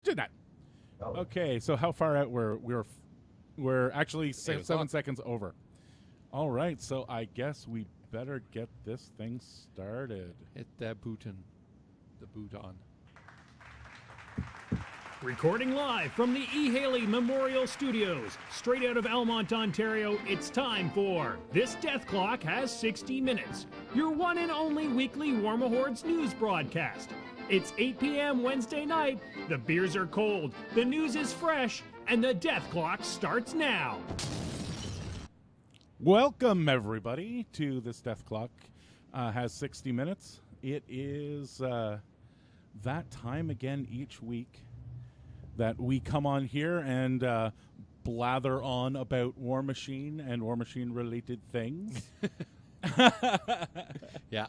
Jeanette. Oh. Okay, so how far out we're actually 7 seconds over. All right, so I guess we better get this thing started. Hit that button. The button. Recording live from the E. Haley Memorial Studios, straight out of Almont, Ontario, it's time for This Death Clock Has 60 Minutes, your one and only weekly Warmahordes news broadcast. It's 8 p.m. Wednesday night, the beers are cold, the news is fresh, and the death clock starts now. Welcome, everybody, to This Death Clock Has 60 Minutes. It is that time again each week that we come on here and blather on about War Machine and War Machine related things. Yeah.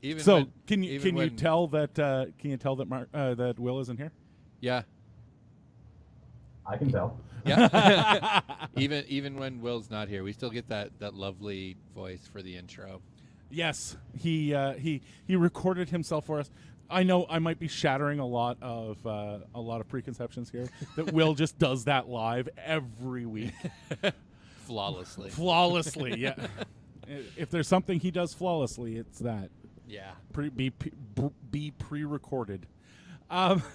Even so when, can you tell that Mark that Will isn't here? Yeah. I can tell. Yeah. even when Will's not here, we still get that lovely voice for the intro. Yes, he recorded himself for us. I know I might be shattering a lot of preconceptions here. That Will just does that live every week, flawlessly. Flawlessly, yeah. If there's something he does flawlessly, it's that. Yeah. Be pre-recorded.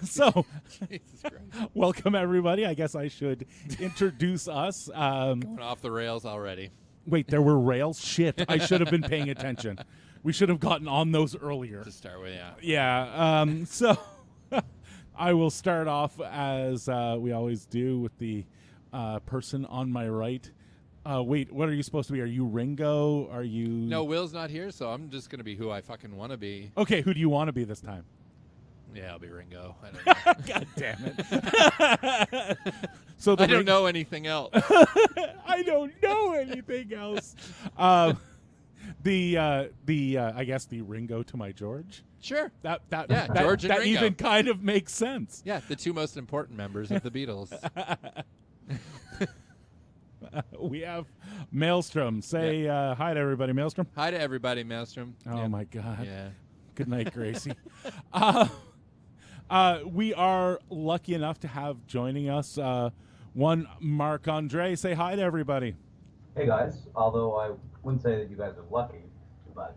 So, Jesus Christ. Welcome everybody. I guess I should introduce us. Going off the rails already. Wait, there were rails? Shit, I should have been paying attention. We should have gotten on those earlier. To start with, yeah. Yeah. So I will start off as we always do with the person on my right. Wait, what are you supposed to be? Are you Ringo? Are you... No, Will's not here, so I'm just going to be who I fucking want to be. Okay, who do you want to be this time? Yeah, I'll be Ringo. I don't know. God damn it. So I don't know anything else. I don't know anything else. I guess the Ringo to my George. Sure. That George and that Ringo. even kind of makes sense. Yeah, the two most important members of the Beatles. We have Maelstrom. Say hi to everybody, Maelstrom. Hi to everybody, Maelstrom. Oh, my God. Yeah. Good night, Gracie. We are lucky enough to have joining us one Marc Andre. Say hi to everybody. Hey, guys. Although I wouldn't say that you guys are lucky, but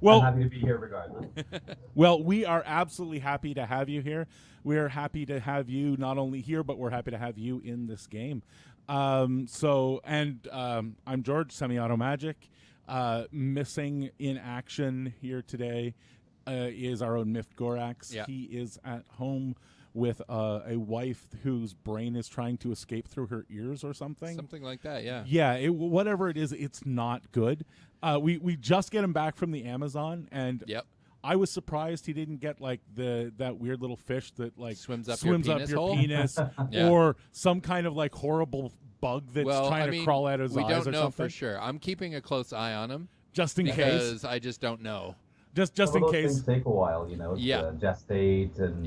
well, I'm happy to be here regardless. Well, we are absolutely happy to have you here. We are happy to have you not only here, but we're happy to have you in this game. I'm George, Semi-Auto Magic. Missing in action here today is our own Mift Gorax. Yeah. He is at home with a wife whose brain is trying to escape through her ears or something. Something like that, yeah. Yeah, whatever it is, it's not good. We just get him back from the Amazon, and Yep. I was surprised he didn't get like that weird little fish that like swims up your penis Yeah. or some kind of like horrible bug that's trying to crawl out of his eyes or something. We don't know for sure. I'm keeping a close eye on him. Just in case. Because I just don't know. Just in those case. Things take a while, Yeah. Gestate and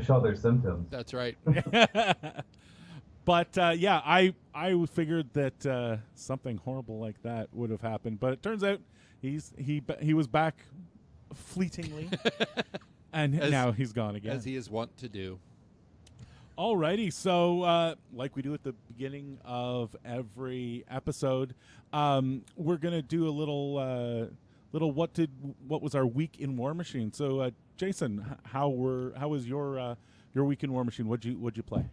show their symptoms. That's right. But I figured that something horrible like that would have happened, but it turns out he was back fleetingly, and now he's gone again, as he is wont to do. Alrighty, so like we do at the beginning of every episode, we're gonna do a little what was our week in War Machine. So Jason, how was your week in War Machine? What'd you play?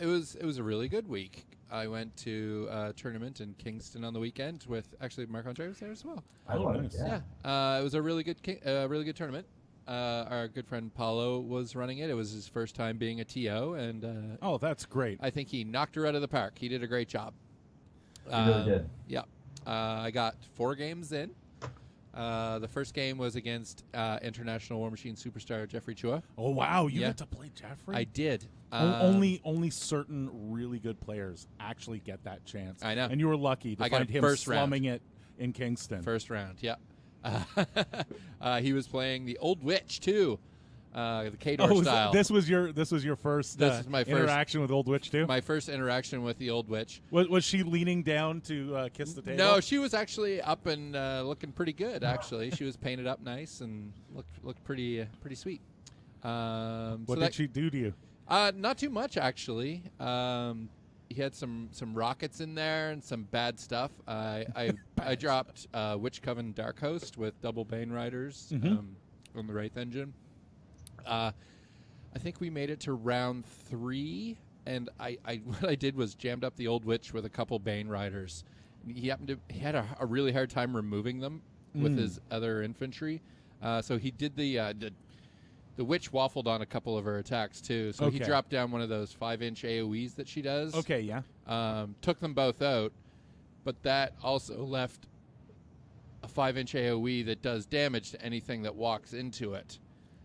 It was a really good week. I went to a tournament in Kingston on the weekend with actually Marc Andre was there as well. Nice. Yeah. It was a really good tournament. Our good friend Paulo was running it. It was his first time being a TO, and oh, that's great. I think he knocked her out of the park. He did a great job. He really did. Yeah. I got 4 games in. The first game was against International War Machine superstar Jeffrey Chua. Oh wow, you got to play Jeffrey? I did. Only certain really good players actually get that chance. I know. And you were lucky to find him slumming it in Kingston. First round, yeah. He was playing the Old Witch too. the Kador style. This was your first This is my first interaction with Old Witch too? My first interaction with the Old Witch. Was she leaning down to kiss the table? No, she was actually up and looking pretty good. Actually, she was painted up nice and looked pretty sweet. What did she do to you? Not too much, actually. He had some rockets in there and some bad stuff. I dropped Witch Coven Dark Host with double Bane Riders on the Wraith engine. I think we made it to round 3, and I what I did was jammed up the Old Witch with a couple Bane Riders. He had a really hard time removing them with his other infantry. So he did the Witch waffled on a couple of her attacks, too. So he dropped down one of those 5-inch AoEs that she does. Okay, yeah. Took them both out, but that also left a 5-inch AoE that does damage to anything that walks into it.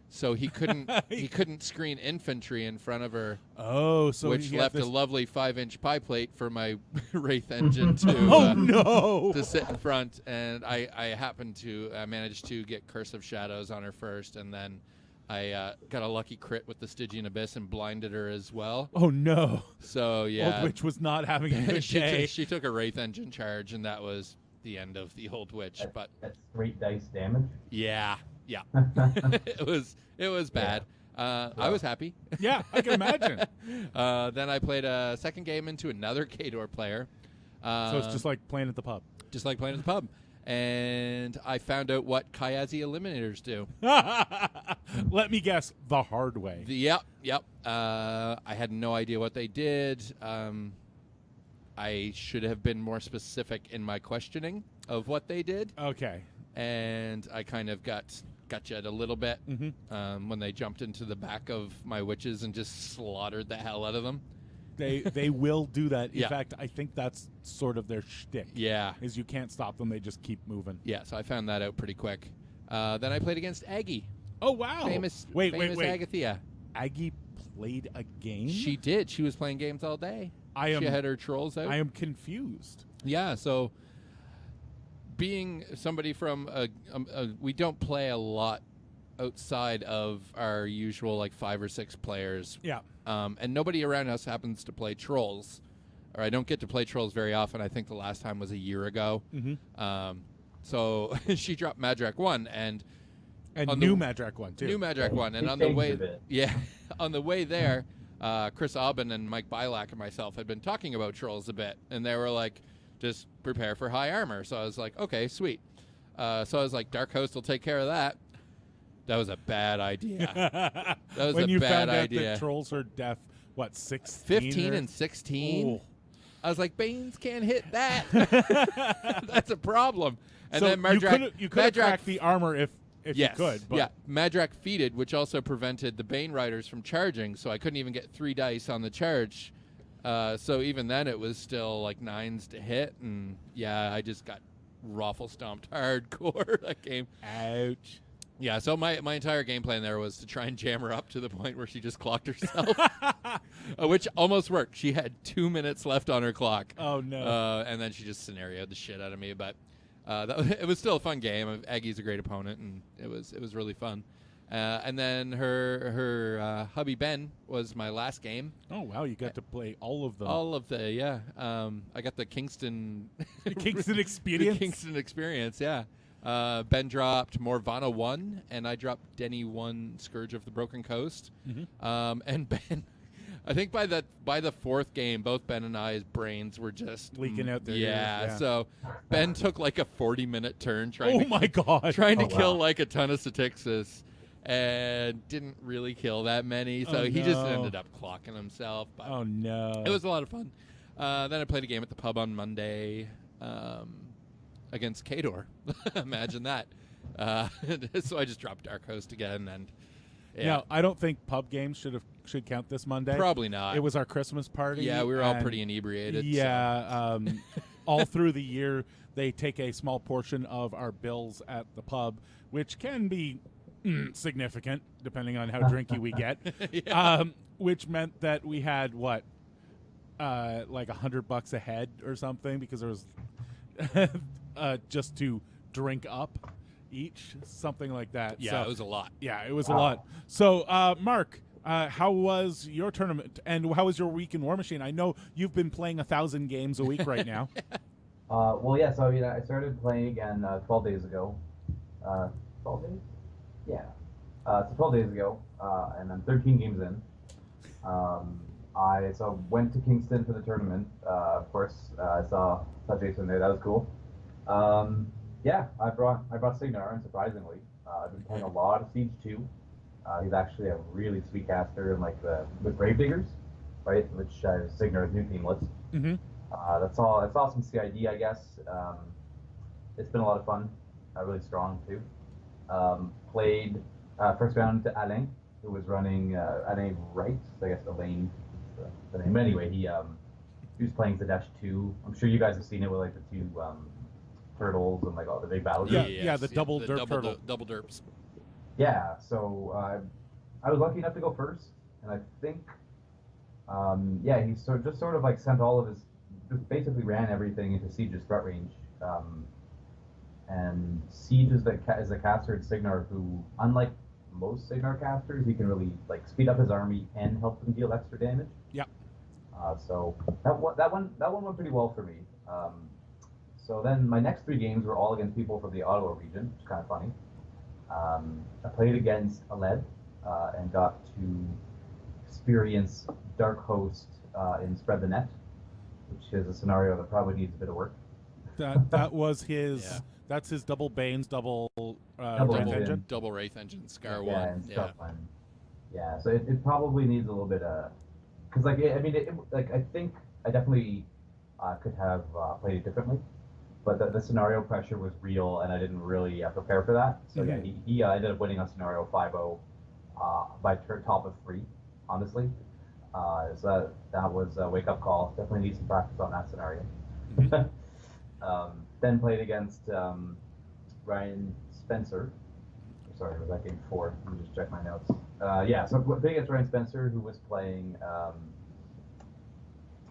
So he couldn't screen infantry in front of her. Oh, so which he left a lovely 5-inch pie plate for my Wraith engine to to sit in front. And I happened to manage to get Curse of Shadows on her first, and then I got a lucky crit with the Stygian Abyss and blinded her as well. Oh, no. So, yeah. Old Witch was not having a good day. She took a Wraith engine charge, and that was the end of the Old Witch. That's 3 dice damage. Yeah. it was bad. I was happy. Yeah, I can imagine. Then I played a second game into another Kador player. So it's just like playing at the pub. Just like playing at the pub. And I found out what Kayazi eliminators do. Let me guess, the hard way. Yep. I had no idea what they did. I should have been more specific in my questioning of what they did. Okay. And I kind of got you a little bit when they jumped into the back of my witches and just slaughtered the hell out of them. They will do that. In Yeah. fact, I think that's sort of their shtick. Yeah. Is you can't stop them. They just keep moving. Yeah, so I found that out pretty quick. Then I played against Aggie. Oh, wow. Famous wait. Agathia. Aggie played a game? She did. She was playing games all day. She had her trolls out. I am confused. Yeah, so being somebody from we don't play a lot outside of our usual like 5 or 6 players. Yeah. And nobody around us happens to play trolls, or I don't get to play trolls very often. I think the last time was a year ago. So she dropped Madrak 1 and new Madrak 1 too. New Madrak 1, and on the way, on the way there, Chris Aubin and Mike Bilak and myself had been talking about trolls a bit, and they were like, just prepare for high armor. So I was like, okay, sweet. So I was like, Dark Host will take care of that. That was a bad idea. That was when a you bad found out idea. that trolls are deaf, what, 16? 15 and 16. Ooh. I was like, Banes can't hit that. That's a problem. And so then Madrak, you could have cracked the armor if yes, you could. But yeah, Madrak feated, which also prevented the Bane Riders from charging, so I couldn't even get 3 dice on the charge. So even then, it was still like 9s to hit, and yeah, I just got raffle stomped hardcore that game. Ouch. Yeah, so my entire game plan there was to try and jam her up to the point where she just clocked herself, which almost worked. She had 2 minutes left on her clock. Oh, no. And then she just scenarioed the shit out of me. But it was still a fun game. Aggie's a great opponent, and it was really fun. And then her hubby Ben was my last game. Oh, wow, you got to play all of them. All of the, yeah. I got the Kingston... Kingston experience? The Kingston experience, yeah. Ben dropped Morvana 1, and I dropped Denny 1, Scourge of the Broken Coast. And Ben, I think by the 4th game, both Ben and I's brains were just leaking out their ears. Yeah, so Ben took like a 40-minute turn trying to kill like a ton of Statixis, and didn't really kill that many. So he just ended up clocking himself. But oh no! It was a lot of fun. Then I played a game at the pub on Monday. Against Kador. Imagine that. So I just dropped Dark Host again, and yeah. I don't think pub games should count this Monday. Probably not. It was our Christmas party. Yeah, we were all pretty inebriated. Yeah, so. All through the year they take a small portion of our bills at the pub, which can be significant depending on how drinky we get. Yeah. Which meant that we had like $100 a head or something because there was. Just to drink up, each, something like that. Yeah, So, it was a lot. yeah, it was a Wow. lot. So, Mark, how was your tournament, and how was your week in War Machine? I know you've been playing 1,000 games a week right now. Well, yeah. So I started playing again 12 days ago. 12 days? Yeah. So 12 days ago, and I'm 13 games in. I went to Kingston for the tournament. Of course, I saw Jason there. That was cool. Yeah, I brought Signar, and surprisingly, I've been playing a lot of Siege 2. He's actually a really sweet caster in like with Gravediggers, right? Which Signar is new team list. Mm-hmm. That's all. I saw some CID, I guess. It's been a lot of fun. Really strong too. Played first round to Alain, who was running Alain Wright. I guess Elaine is the name. But anyway, he was playing TDH2. I'm sure you guys have seen it with like the two turtles and like all the big battles. Yeah, the double derp turtle. Double derps. Yeah. So I was lucky enough to go first, and I think he sort of like sent all of his, just basically ran everything into Siege's threat range. And Siege is the caster in Signar who, unlike most Signar casters, he can really like speed up his army and help them deal extra damage. Yeah. So that one went pretty well for me. So then my next 3 games were all against people from the Ottawa region, which is kind of funny. I played against Aled and got to experience Dark Host in Spread the Net, which is a scenario that probably needs a bit of work. That was his. Yeah. That's his double Banes, double Double Wraith engine. engine. Double Wraith Engine, Scar Yeah, 1. and stuff. Yeah, so it probably needs a little bit of, because like I think I definitely could have played it differently, but the scenario pressure was real, and I didn't really prepare for that. So yeah, he ended up winning on scenario 5-0 by top of 3, honestly. So that was a wake up call. Definitely need some practice on that scenario. Then played against Ryan Spencer. Sorry, was that game 4? Let me just check my notes. So played against Ryan Spencer, who was playing.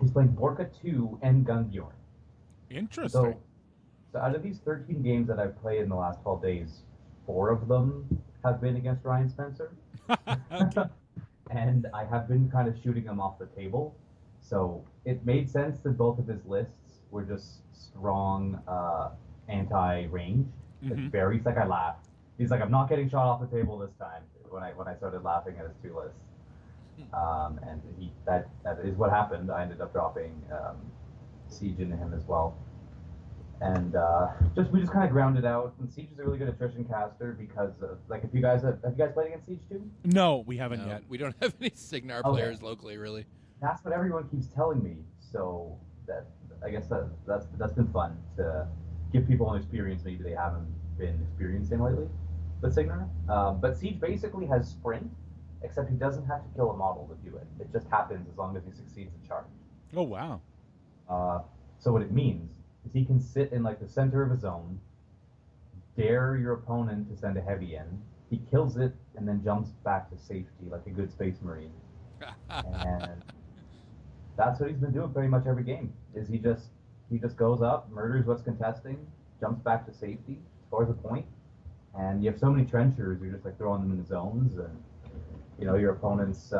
He's playing Borka 2 and Gunbjorn. Interesting. So out of these 13 games that I've played in the last 12 days, 4 of them have been against Ryan Spencer. Okay. And I have been kind of shooting him off the table. So it made sense that both of his lists were just strong anti-range. Barry's like, I laughed. He's like, I'm not getting shot off the table this time, when I started laughing at his 2 lists. And that is what happened. I ended up dropping Siege into him as well. And we just kind of grounded out. And Siege is a really good attrition caster because of, like, have you guys played against Siege too? No, we haven't yet. We don't have any Signar players locally, really. That's what everyone keeps telling me. So that I guess that's been fun to give people an experience maybe they haven't been experiencing lately with Signar. But Siege basically has sprint, except he doesn't have to kill a model to do it. It just happens as long as he succeeds in charge. Oh wow. So what it means is he can sit in like the center of a zone, dare your opponent to send a heavy in. He kills it and then jumps back to safety like a good Space Marine. And that's what he's been doing pretty much every game. Is he just goes up, murders what's contesting, jumps back to safety, scores a point, and you have so many trenchers. You're just like throwing them in the zones, and your opponents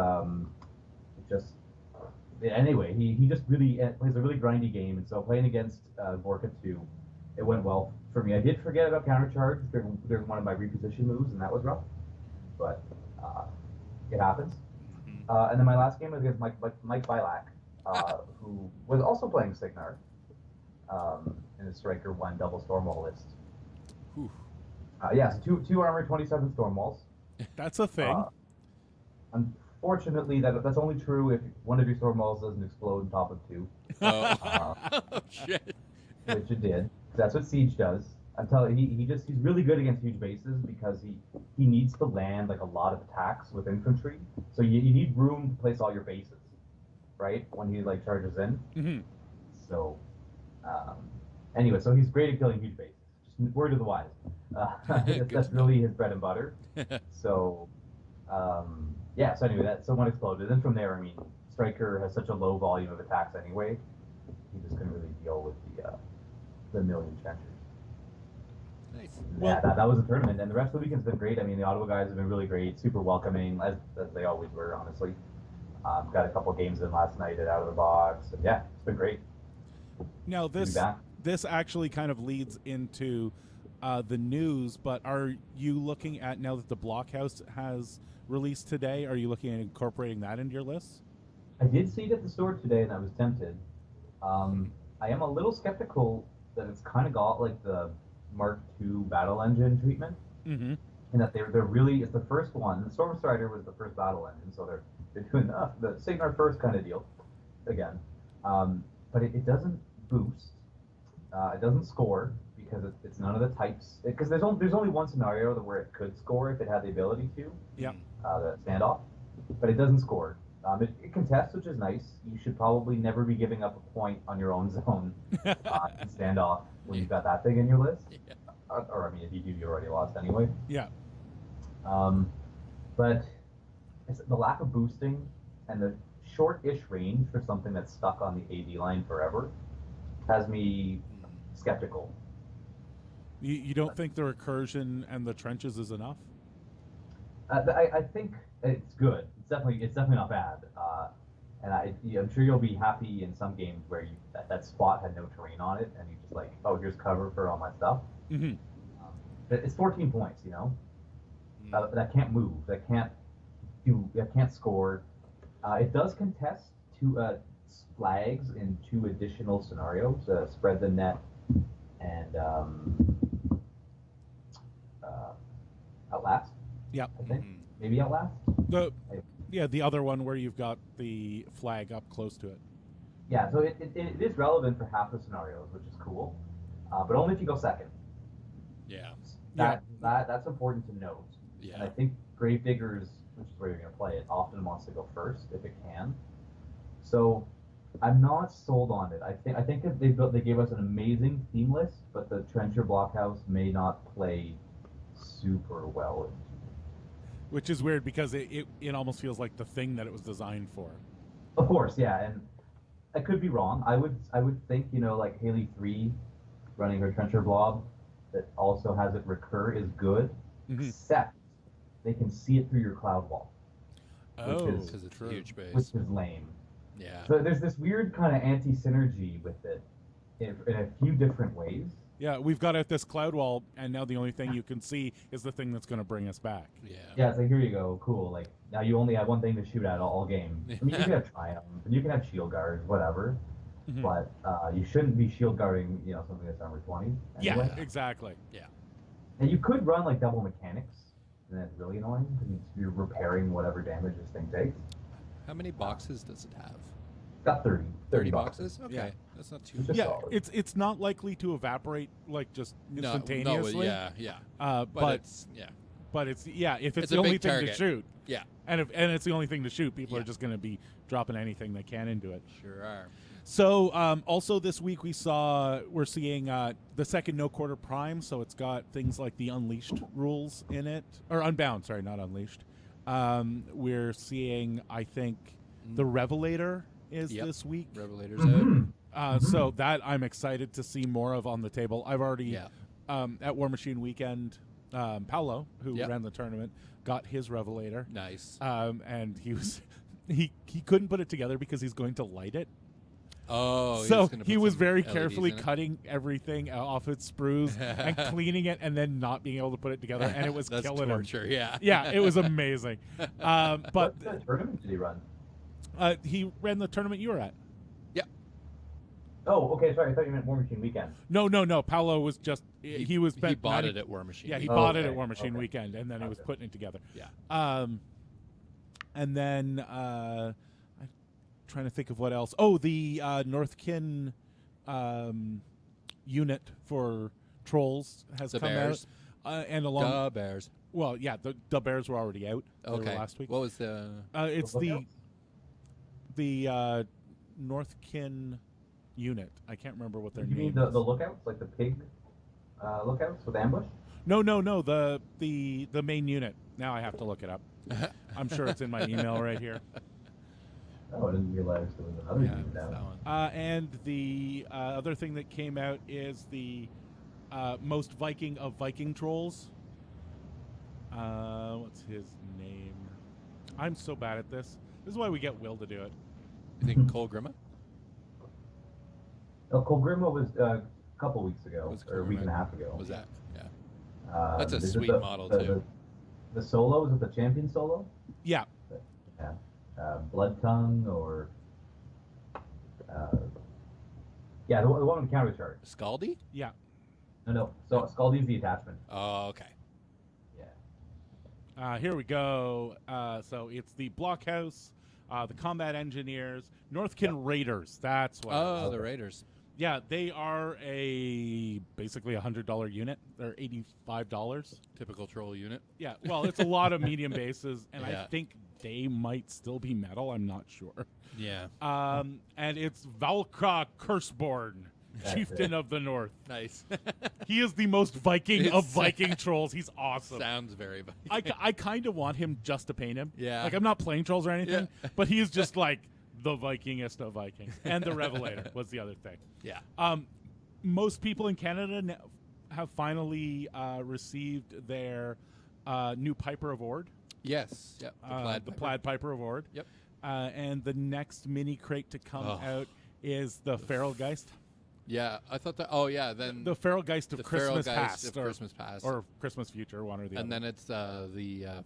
just. Anyway, he just really plays a really grindy game, and so playing against Borka 2, it went well for me. I did forget about countercharge during one of my reposition moves, and that was rough, but it happens. And then my last game was against Mike Bilak, who was also playing Signar in the Striker 1 double Stormwall list. So two armor, 27 Stormwalls. That's a thing. Unfortunately, that's only true if one of your Stormwalls doesn't explode on top of 2. Oh, shit. Which it did. That's what Siege does. I'm telling you, he's really good against huge bases because he needs to land like a lot of attacks with infantry. So you need room to place all your bases, right? When he like charges in. So anyway, so he's great at killing huge bases. Just word of the wise. That's really his bread and butter. So so anyway, so one exploded. And from there, I mean, Striker has such a low volume of attacks anyway. He just couldn't really deal with the million trenchers. Nice. Well- Yeah, that was the tournament, and the rest of the weekend's been great. I mean, the Ottawa guys have been really great, super welcoming, as they always were, honestly. Got a couple games in last night at Out of the Box, and yeah, it's been great. Now Good to be back. this actually kind of leads into the news, but are you looking at, now that the Blockhouse has released today, are you looking at incorporating that into your list? I did see it at the store today, and I was tempted. I am a little skeptical that it's kind of got like the Mark II battle engine treatment, Mm-hmm. and that they're really, it's the first one. The Storm Strider was the first battle engine, so they're doing the Signar first kind of deal again. But it doesn't boost, it doesn't score because it's none of the types. Because there's only one scenario where it could score if it had the ability to. Yeah. The standoff, but it doesn't score. It contests, which is nice. You should probably never be giving up a point on your own zone in standoff when you've got that thing in your list. Yeah. Or I mean, if you do, you already lost anyway. Yeah. But it's the lack of boosting and the short-ish range for something that's stuck on the AD line forever has me skeptical. You don't think the recursion and the trenches is enough? I think it's good. It's definitely not bad. And I'm sure you'll be happy in some games where that spot had no terrain on it, and you just like, oh, here's cover for all my stuff. Mm-hmm. It's 14 points, you know. That can't move. That can't score. It does contest two flags in 2 additional scenarios: spread the net and outlast. Yeah. I think maybe outlast. The other one where you've got the flag up close to it. Yeah, so it is relevant for half the scenarios, which is cool, but only if you go second. Yeah. That's important to note. Yeah. And I think Gravediggers, which is where you're going to play it, often wants to go first if it can. So I'm not sold on it. I think that they gave us an amazing theme list, but the Trencher Blockhouse may not play super well. Which is weird because it almost feels like the thing that it was designed for. Of course, yeah, and I could be wrong. I would think, like Haley 3 running her Trencher Blob that also has it recur is good, except they can see it through your cloud wall. Oh, because it's a huge base. Which is lame. Yeah. So there's this weird kind of anti-synergy with it in a few different ways. Yeah, we've got out this cloud wall, and now the only thing you can see is the thing that's going to bring us back. Yeah. Yeah, it's like, here you go, cool. Like, now you only have one thing to shoot at all game. I mean, you can have Triumph, and you can have Shield Guards, whatever, but you shouldn't be Shield Guarding, something that's armor 20. Anyway. Yeah, exactly. Yeah. And you could run, like, double mechanics, and that's really annoying, because you're repairing whatever damage this thing takes. How many boxes does it have? It's got 30. 30 boxes? Okay. Yeah. That's not too It's bad. just Yeah, solid. it's not likely to evaporate like just No, instantaneously. yeah. But it's, yeah. If it's a the only big thing target. to shoot, Yeah. and it's the only thing to shoot, people are Yeah. just going to be dropping anything they can into it. Sure are. So also this week we're seeing the second No Quarter Prime, so it's got things like the Unleashed rules in it, or Unbound, sorry, not Unleashed. We're seeing, I think, the Revelator is this week. Revelator's So that I'm excited to see more of on the table. I've already at War Machine Weekend, Paolo, who ran the tournament, got his Revelator. Nice. And he couldn't put it together because he's going to light it. Oh, So gonna he put was some very LEDs carefully in it. cutting everything off its sprues and cleaning it, and then not being able to put it together, and it was That's killing torture, him. yeah. Yeah, it was amazing. But What tournament did he run? he ran the tournament you were at. Oh, okay, sorry, I thought you meant War Machine Weekend. No. Paolo was just he was He bought it at War Machine. Yeah, he Weekend. bought it at okay, War Machine okay. Weekend, and then he was Okay. putting it together. Yeah. And then I'm trying to think of what else. Oh, the Northkin unit for trolls has The come Bears. out, and along. Duh, Bears. Well, yeah, the Bears were already out. They were Okay. last week. What was the? It's The the Northkin unit. I can't remember what their You name mean the is. lookouts, like the pig lookouts with ambush? No. The main unit. Now I have to look it up. I'm sure it's in my email right here. Oh, I didn't realize there was another Yeah, unit that now. one. And the other thing that came out is the most Viking of Viking trolls. What's his name? I'm so bad at this. This is why we get Will to do it. You think Cole Grima? Colgrima was a couple weeks ago, Was or a week Colgrima- and a half ago. What was that? Yeah. That's a Is it sweet model, too. The solo, is it the champion solo? Yeah. Yeah. Blood Tongue or... yeah, the one with the counter charge. Scaldi? Yeah. No. So Scaldi's the attachment. Oh, okay. Yeah. Here we go. So it's the Blockhouse, the Combat Engineers, Northkin Raiders. That's what. Oh, the Raiders. Yeah, they are basically $100 unit. They're $85. Typical troll unit. Yeah, well, it's a lot of medium bases, and I Yeah. think they might still be metal. I'm not sure. Yeah. And it's Valkra Curseborn, That's Chieftain it. of the North. Nice. He is the most Viking of It's- Viking trolls. He's awesome. Sounds very Viking. I kind of want him just to paint him. Yeah. Like, I'm not playing trolls or anything, Yeah. but he's just like the Vikingest of Vikings. And the Revelator was the other thing. Yeah. Most people in Canada have finally received their new Piper of Ord. Yes. Yep. The Plaid Piper of Ord. Yep. And the next mini crate to come out is the Feral Geist. Yeah, I thought that. Oh, yeah. Then The Feral Geist of the Christmas Feral Geist Past. of Christmas Past. Or Christmas Future, one or the other. And then it's the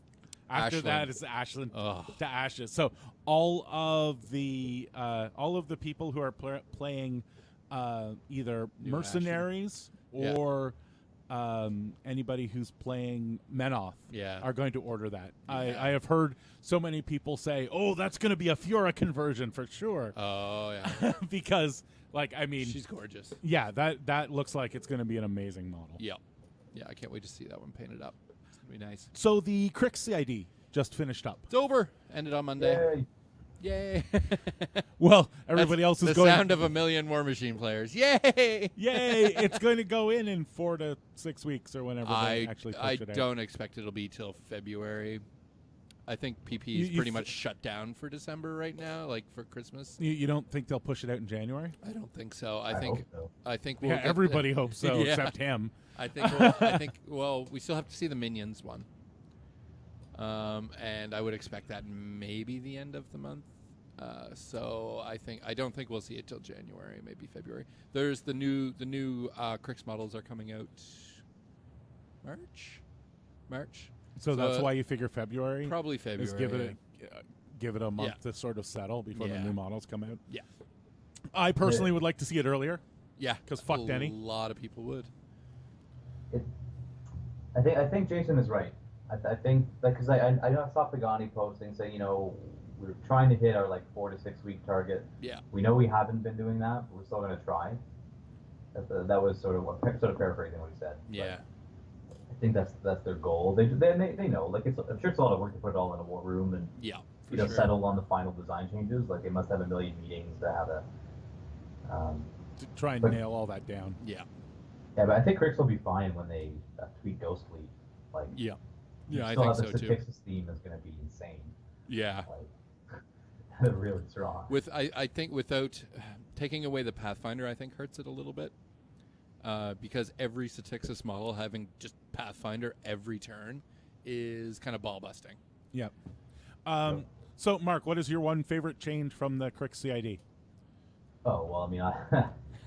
After Ashland. that is Ashland Ugh. to Ashes. So all of the people who are playing either New mercenaries Yeah. or anybody who's playing Menoth Yeah. are going to order that. Yeah. I have heard so many people say, "Oh, that's going to be a Fiora conversion for sure," Oh, yeah. because, like, I mean, She's gorgeous. yeah, that looks like it's going to be an amazing model. Yep. Yeah, I can't wait to see that one painted up. It's going to be nice. So the Crick CID just finished up. It's over. Ended on Monday. Yay. Yay. Well, everybody else is the going. sound of a million War Machine players. Yay! Yay! It's going to go in 4 to 6 weeks or whenever they actually push I it out. don't expect it'll be till February. I think PP is You pretty much shut down for December right now, like for Christmas. You don't think they'll push it out in January? I don't think so. I hope think so. we'll Yeah, get everybody hopes so, Yeah. except him. I think well, we still have to see the Minions one. And I would expect that maybe the end of the month. So I don't think we'll see it till January, maybe February. There's the new Crix models are coming out March. So that's why you figure February? Probably February. Is give it a month Yeah. to sort of settle before the Yeah. new models come out. Yeah. I personally would like to see it earlier. Yeah, 'Cause fuck Denny. A lot of people would. I think Jason is right. I think because I saw Pagani posting saying, you know, we're trying to hit our like 4 to 6 week target. Yeah. We know we haven't been doing that, but we're still going to try. That was sort of paraphrasing what he said. Yeah. But I think that's their goal. They know, like, I'm sure it's a lot of work to put it all in a war room and Yeah. For you know sure. settle on the final design changes. Like they must have a million meetings to have a. To try and But- nail all that down. Yeah. Yeah, but I think Crix will be fine when they tweak Ghost Fleet. Like, Yeah. you Yeah, I still think have so the too. Statixis theme is going to be insane. Yeah. Like, really strong. I think without taking away the Pathfinder, I think hurts it a little bit. Because every Statixis model having just Pathfinder every turn is kind of ball busting. Yep. So, Mark, what is your one favorite change from the Crick CID? Oh well, I mean,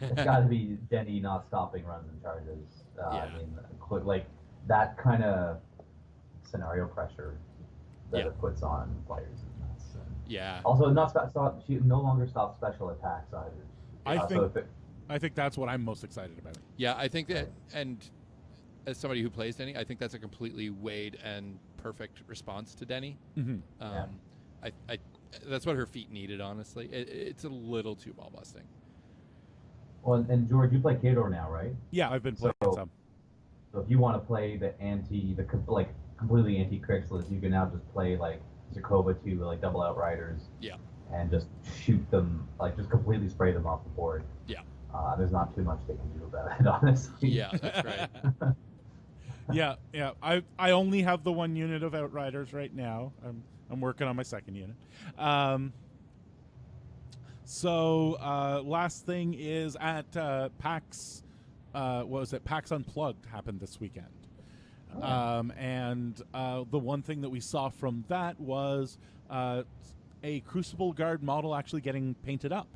it's got to be Denny not stopping runs and charges. I Yeah. mean, like that kind of scenario pressure that Yeah. it puts on players is nuts. And Yeah. also, she no longer stops special attacks either. I So think if it, I think that's what I'm most excited about. Yeah, I think that, and as somebody who plays Denny, I think that's a completely weighed and perfect response to Denny. Mm-hmm. Yeah. I that's what her feet needed, honestly. It's a little too ball busting. well, and George, you play Kador now, right? Yeah, I've been playing So- some. So if you want to play the completely anti-Crixless, you can now just play like Zakova 2, like double outriders. Yeah. And just shoot them, like just completely spray them off the board. Yeah. There's not too much they can do about it, honestly. Yeah, that's right. Yeah. I only have the one unit of Outriders right now. I'm working on my second unit. So last thing is at PAX what was it? PAX Unplugged happened this weekend. And the one thing that we saw from that was a Crucible Guard model actually getting painted up.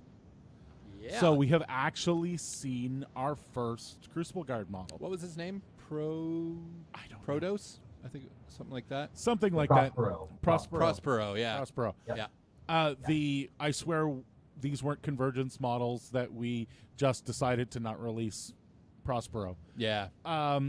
Yeah. So we have actually seen our first Crucible Guard model. What was his name? I don't know. Protos? I think something like that. Something like that. Prospero. Prospero, yeah. Prospero. Yep. Yeah. I swear these weren't Convergence models that we just decided to not release Prospero. Yeah. I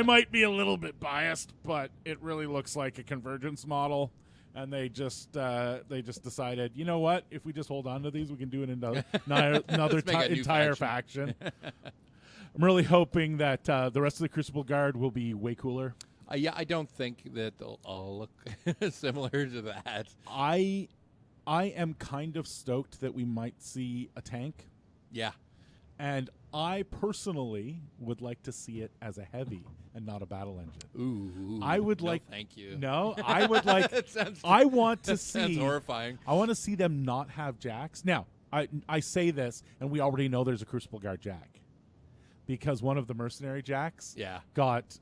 might be a little bit biased, but it really looks like a Convergence model. And they just decided, you know what? If we just hold on to these, we can do another Let's make a new entire faction. I'm really hoping that the rest of the Crucible Guard will be way cooler. Yeah, I don't think that they'll all look similar to that. I am kind of stoked that we might see a tank, Yeah. and I personally would like to see it as a heavy and not a battle engine. Ooh. I would no, like. Thank you. No, I would like. That sounds, I want to that sounds see. horrifying. I want to see them not have jacks. Now, I say this, and we already know there's a Crucible Guard jack, because one of the mercenary jacks Yeah. got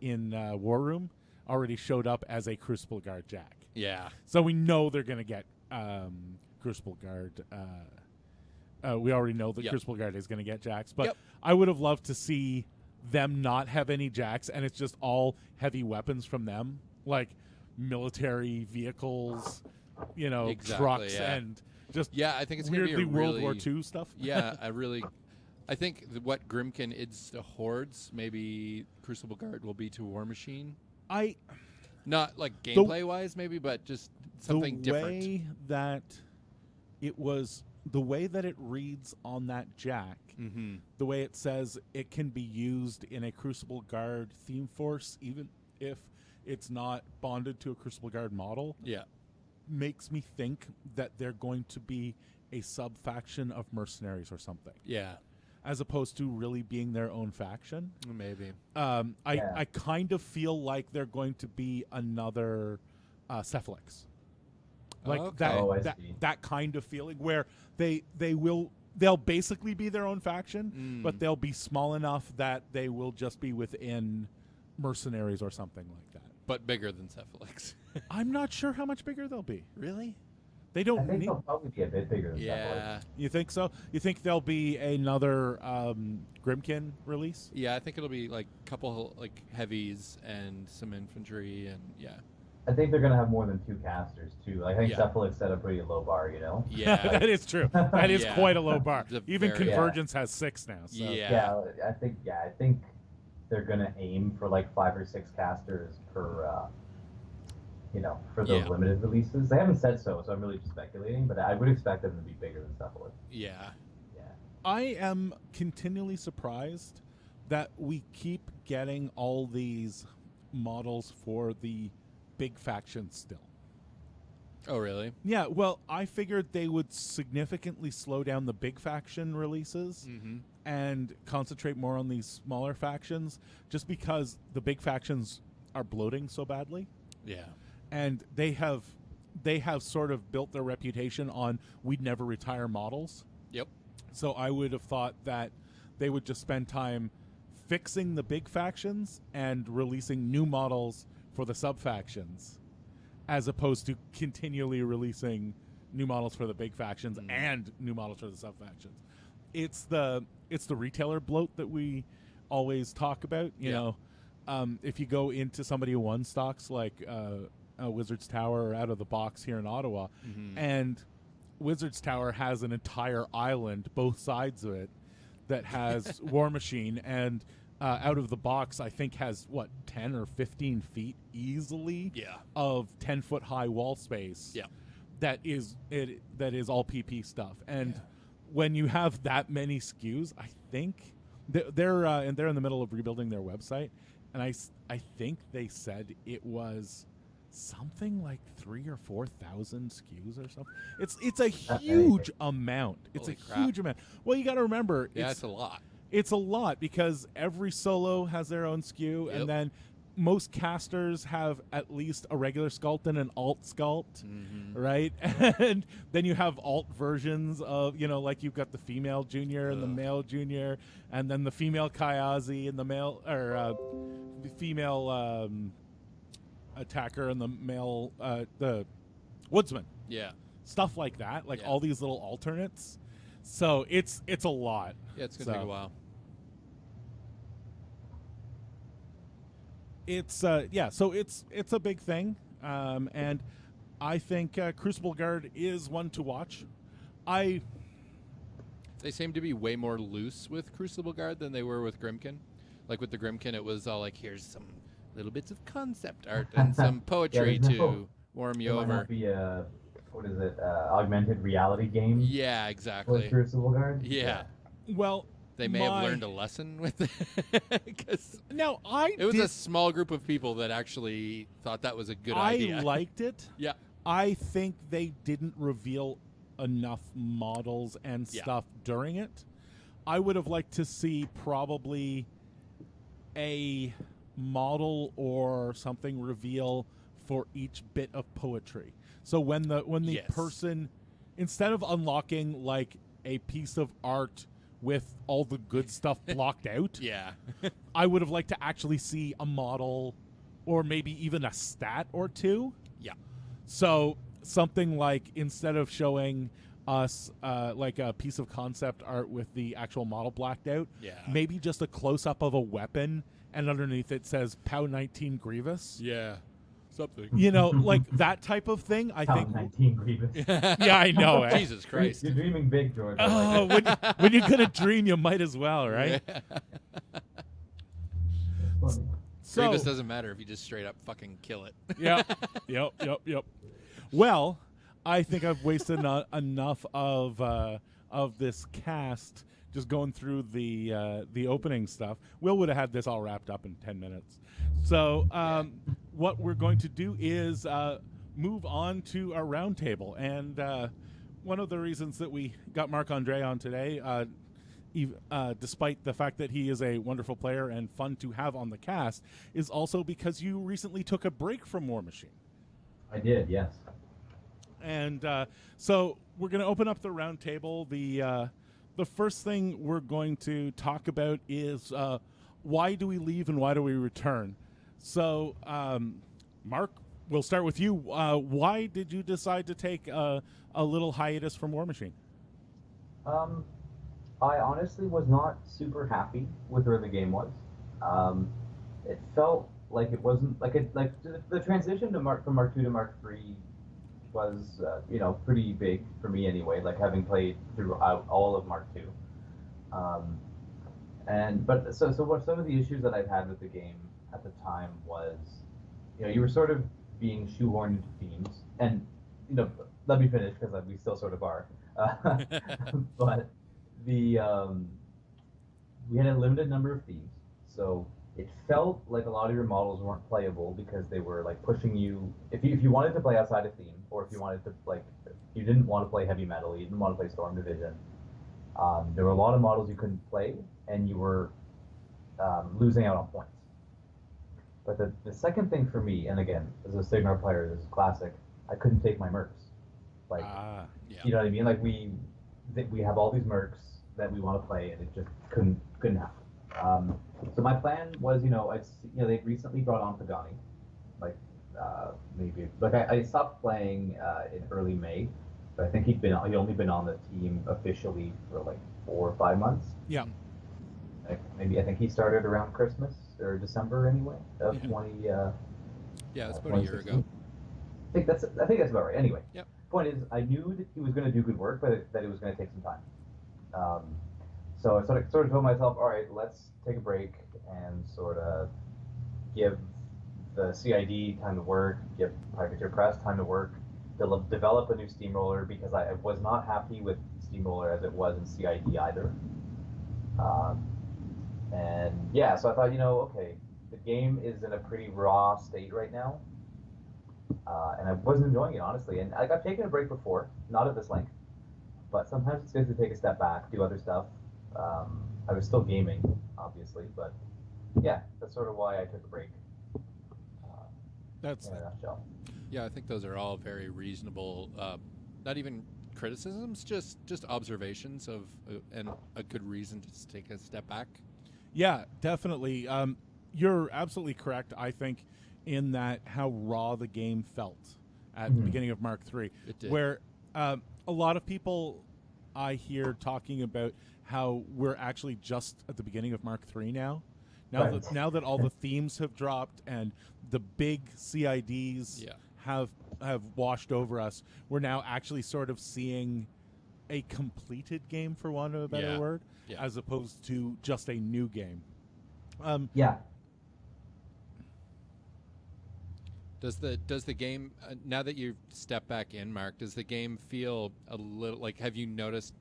in War Room already showed up as a Crucible Guard jack. Yeah. So we know they're going to get Crucible Guard. We already know that Yep. Crucible Guard is going to get jacks, but Yep. I would have loved to see them not have any jacks, and it's just all heavy weapons from them, like military vehicles, Exactly, trucks, yeah. and just Yeah, I think it's going to be weirdly a World really, War II stuff. Yeah, I think what Grimkin is to Hordes, maybe Crucible Guard will be to War Machine. Not like gameplay-wise, maybe, but just something different. The way that it reads on that jack, Mm-hmm. the way it says it can be used in a Crucible Guard theme force, even if it's not bonded to a Crucible Guard model, Yeah. makes me think that they're going to be a sub-faction of mercenaries or something, Yeah. as opposed to really being their own faction. Maybe. I kind of feel like they're going to be another Cephalix. Like Okay. I that see. that kind of feeling where they'll basically be their own faction, but they'll be small enough that they will just be within mercenaries or something like that. But bigger than Cephalix. I'm not sure how much bigger they'll be. Really? They I don't think need. they'll probably be a bit bigger than Yeah. You think so? You think there'll be another Grimkin release? Yeah, I think it'll be like a couple like heavies and some infantry and yeah. I think they're gonna have more than 2 casters too. I think Yeah. Cephalix set a pretty low bar, Yeah. That is true. That is Yeah. quite a low bar. It's a Even very- Convergence has 6 now. So. Yeah. I think they're gonna aim for like 5 or 6 casters per for those Yeah. limited releases. They haven't said so I'm really just speculating, but I would expect them to be bigger than Cephalix. Yeah. Yeah. I am continually surprised that we keep getting all these models for the big factions still. Oh, really? Yeah, well, I figured they would significantly slow down the big faction releases Mm-hmm. and concentrate more on these smaller factions, just because the big factions are bloating so badly, Yeah. and they have sort of built their reputation on we'd never retire models. Yep. So I would have thought that they would just spend time fixing the big factions and releasing new models for the sub factions, as opposed to continually releasing new models for the big factions and new models for the sub factions. It's the retailer bloat that we always talk about. You know, if you go into somebody who won stocks like Wizard's Tower or Out of the Box here in Ottawa, and Wizard's Tower has an entire island, both sides of it, that has War Machine, and Out of the Box, I think, has 10 or 15 feet easily of 10-foot high wall space. Yeah. That is all PP stuff. And when you have that many SKUs, I think they're in the middle of rebuilding their website, and I think they said it was something like 3,000 or 4,000 SKUs or something. It's a huge amount. It's Holy a crap. huge amount. Well, you got to remember, Yeah, it's a lot. it's a lot because every solo has their own SKU, Yep. and then most casters have at least a regular sculpt and an alt sculpt, right? And then you have alt versions of, like you've got the female junior and the male junior, and then the female Kayazi and the male or the female attacker and the male the woodsman. Yeah. Stuff like that, like Yeah. all these little alternates. So it's a lot. Yeah, it's gonna take a while. It's so it's a big thing, and I think Crucible Guard is one to watch. They seem to be way more loose with Crucible Guard than they were with Grimkin. Like with the Grimkin, it was all like, here's some little bits of concept art and some poetry to warm you Might not over. be a augmented reality game Yeah, with exactly. Crucible Guard. Yeah. Well, They may have learned a lesson with it. Because no, it was a small group of people that actually thought that was a good idea. I liked it. Yeah. I think they didn't reveal enough models and stuff during it. I would have liked to see probably a model or something reveal for each bit of poetry. So when the Yes. person, instead of unlocking like a piece of art with all the good stuff blocked out, Yeah. I would have liked to actually see a model or maybe even a stat or two. Yeah. So something like, instead of showing us like a piece of concept art with the actual model blacked out, Yeah. maybe just a close-up of a weapon and underneath it says POW 19 Grievous. Yeah. Something. Like that type of thing. I think. 19 Grievous. Yeah, I know. Eh? Jesus Christ. You're dreaming big, George. I Oh, like it. when you're gonna dream, you might as well, right? Yeah. Funny. So, Grievous doesn't matter if you just straight up fucking kill it. Yep. Well, I think I've wasted enough of this cast just going through the opening stuff. Will would have had this all wrapped up in 10 minutes. So what we're going to do is move on to our roundtable. And one of the reasons that we got Marc Andre on today, despite the fact that he is a wonderful player and fun to have on the cast, is also because you recently took a break from War Machine. I did, yes. And so we're going to open up the round table. The first thing we're going to talk about is why do we leave and why do we return? So, Marc, we'll start with you. Why did you decide to take a little hiatus from War Machine? I honestly was not super happy with where the game was. It felt like it wasn't the transition to from Mark II to Mark III was pretty big for me anyway. Like having played throughout all of Mark II, so what some of the issues that I've had with the game at the time was, you were sort of being shoehorned into themes, and let me finish because we still sort of are, but we had a limited number of themes, so it felt like a lot of your models weren't playable because they were like pushing you. If you wanted to play outside of theme, or if you wanted to you didn't want to play heavy metal, you didn't want to play Storm Division, there were a lot of models you couldn't play, and you were losing out on points. But the second thing for me, and again, as a Signar player, this is classic, I couldn't take my mercs. Yeah. You know what I mean? Like we have all these mercs that we want to play, and it just couldn't happen. So my plan was, they recently brought on Pagani, I stopped playing in early May, but I think he'd only been on the team officially for like 4 or 5 months. Yeah. I think he started around Christmas or December anyway of 20. Yeah, it's about a year ago. I think that's about right. Anyway. Yep. Point is, I knew that he was going to do good work, but that it was going to take some time. So I sort of told myself, all right, let's take a break and sort of give the CID time to work, give Privateer Press time to work, develop a new steamroller, because I was not happy with steamroller as it was in CID either. So I thought, okay, the game is in a pretty raw state right now, and I wasn't enjoying it, honestly. And I've taken a break before, not at this length, but sometimes it's good to take a step back, do other stuff. I was still gaming, obviously, but yeah, that's sort of why I took a break. That's in a nutshell. Yeah, I think those are all very reasonable. Not even criticisms, just observations of and a good reason to take a step back. Yeah, definitely. You're absolutely correct, I think, in that how raw the game felt at the beginning of Mark III. It did. Where a lot of people I hear talking about how we're actually just at the beginning of Mark III now. Now that all the themes have dropped and the big CIDs have washed over us, we're now actually sort of seeing a completed game, for want of a better word, as opposed to just a new game. Yeah. Does the game now that you've stepped back in, Mark? Does the game feel a little like? Have you noticed,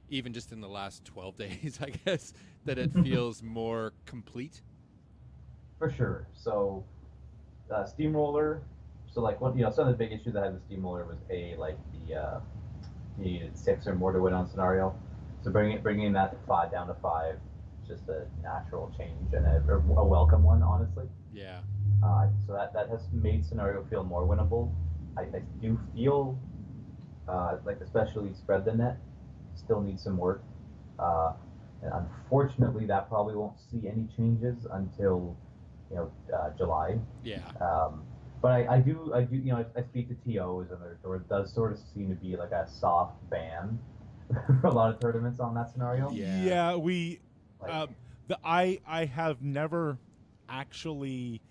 even just in the last 12 days, I guess, that it feels more complete? For sure. So, Steamroller. So, like, what some of the big issues I had with Steamroller was you needed 6 or more to win on scenario. So bringing that down to 5, just a natural change and a welcome one, honestly. Yeah. So that has made scenario feel more winnable. I do feel like especially spread the net still needs some work. And unfortunately, that probably won't see any changes until July. Yeah. But I do I speak to TOs, and there does sort of seem to be like a soft ban for a lot of tournaments on that scenario. Yeah, we Like, I have never actually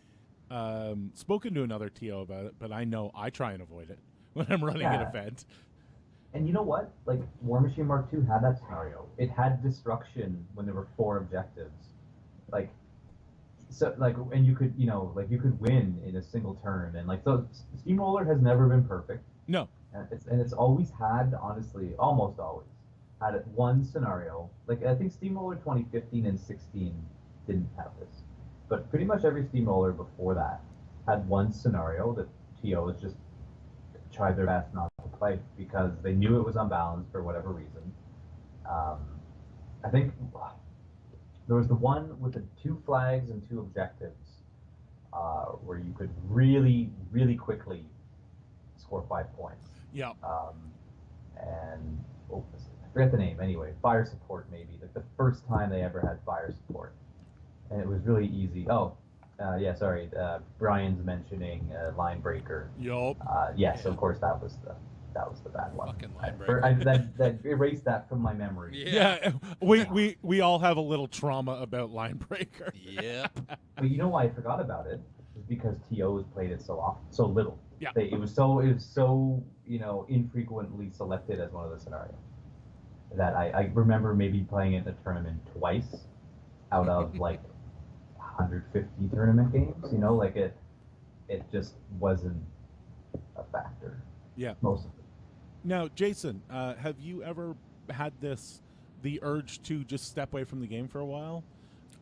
spoken to another TO about it, but I know I try and avoid it when I'm running an event. And you know what? Like, War Machine Mark II had that scenario. It had destruction when there were 4 objectives. And you could, you could win in a single turn. And so Steamroller has never been perfect. No. And it's always had, honestly, almost always had one scenario. Like, I think Steamroller 2015 and 16 didn't have this, but pretty much every Steamroller before that had one scenario that TOs just tried their best not to play because they knew it was unbalanced for whatever reason. I think there was the one with the 2 flags and 2 objectives, where you could really, really quickly score 5 points. Yeah. And I forget the name. Anyway, fire support maybe. Like the first time they ever had fire support, and it was really easy. Sorry. Brian's mentioning line breaker. Yup. Yes, of course that was the bad one. Fucking line breaker. That erased that from my memory. Yeah. We all have a little trauma about line breaker. Yep. But you know why I forgot about it? Is because TOs played it so little. Yeah. It was so infrequently selected as one of the scenarios that I remember maybe playing it in a tournament twice out of like 150 tournament games. It just wasn't a factor. Yeah. Most of it. Now, Jason, have you ever had the urge to just step away from the game for a while?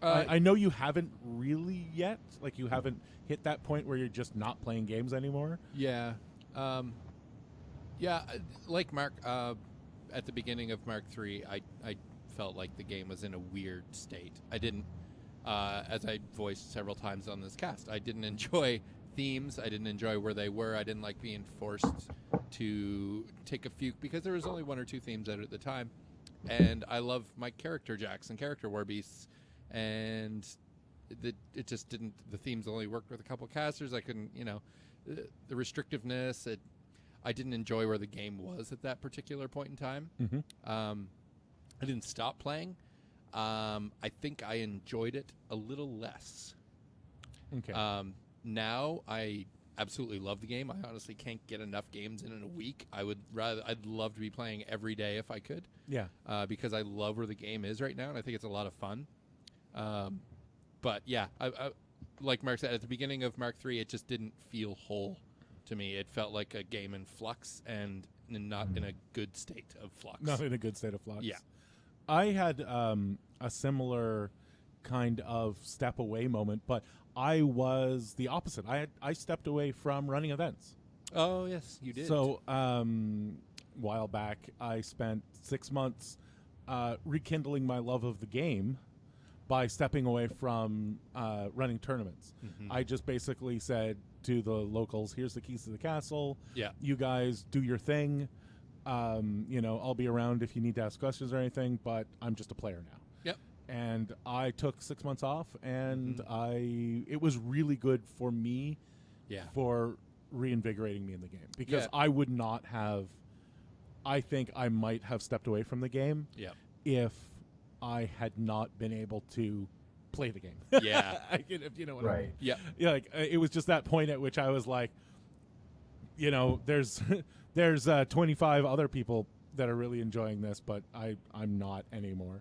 I know you haven't really yet. Like, you haven't hit that point where you're just not playing games anymore. Yeah. Like Mark, at the beginning of Mark III, I felt like the game was in a weird state. I didn't, as I voiced several times on this cast, I didn't enjoy themes. I didn't enjoy where they were. I didn't like being forced to take a few, because there was only 1 or 2 themes out at the time. And I love my character jacks and character war beasts. And it just didn't, the themes only worked with a couple casters. I couldn't, the restrictiveness, I didn't enjoy where the game was at that particular point in time. Mm-hmm. I didn't stop playing. I think I enjoyed it a little less. Okay. Now I absolutely love the game. I honestly can't get enough games in a week. I'd love to be playing every day if I could. Yeah. Because I love where the game is right now, and I think it's a lot of fun. But yeah, I like Mark said, at the beginning of Mark III, it just didn't feel whole to me. It felt like a game in flux and not in a good state of flux. Not in a good state of flux. Yeah. I had a similar kind of step away moment, but I was the opposite. I stepped away from running events. Oh, yes, you did. So, a while back, I spent 6 months rekindling my love of the game by stepping away from running tournaments. I just basically said to the locals, here's the keys to the castle. Yeah. You guys do your thing. I'll be around if you need to ask questions or anything, but I'm just a player now. Yep. And I took 6 months off, and it was really good for me for reinvigorating me in the game, because I would not have, I think I might have stepped away from the game if I had not been able to play the game. Yeah. If you know what I mean. Yeah. Yeah, like it was just that point at which I was like, there's 25 other people that are really enjoying this, but I'm not anymore.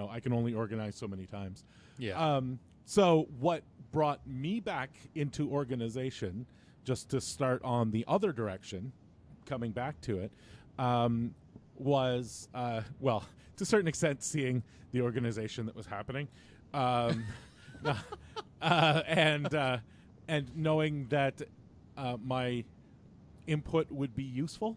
I can only organize so many times. Yeah. So what brought me back into organization, just to start on the other direction, coming back to it, was, to a certain extent, seeing the organization that was happening. And knowing that my input would be useful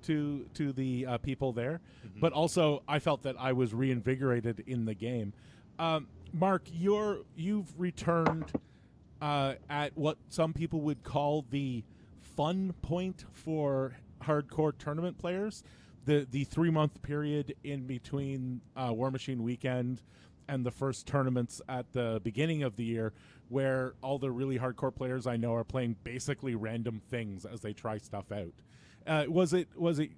to the people there, but also I felt that I was reinvigorated in the game. Marc, you've returned at what some people would call the fun point for hardcore tournament players, the 3-month period in between War Machine weekend and the first tournaments at the beginning of the year, where all the really hardcore players I know are playing basically random things as they try stuff out. Was it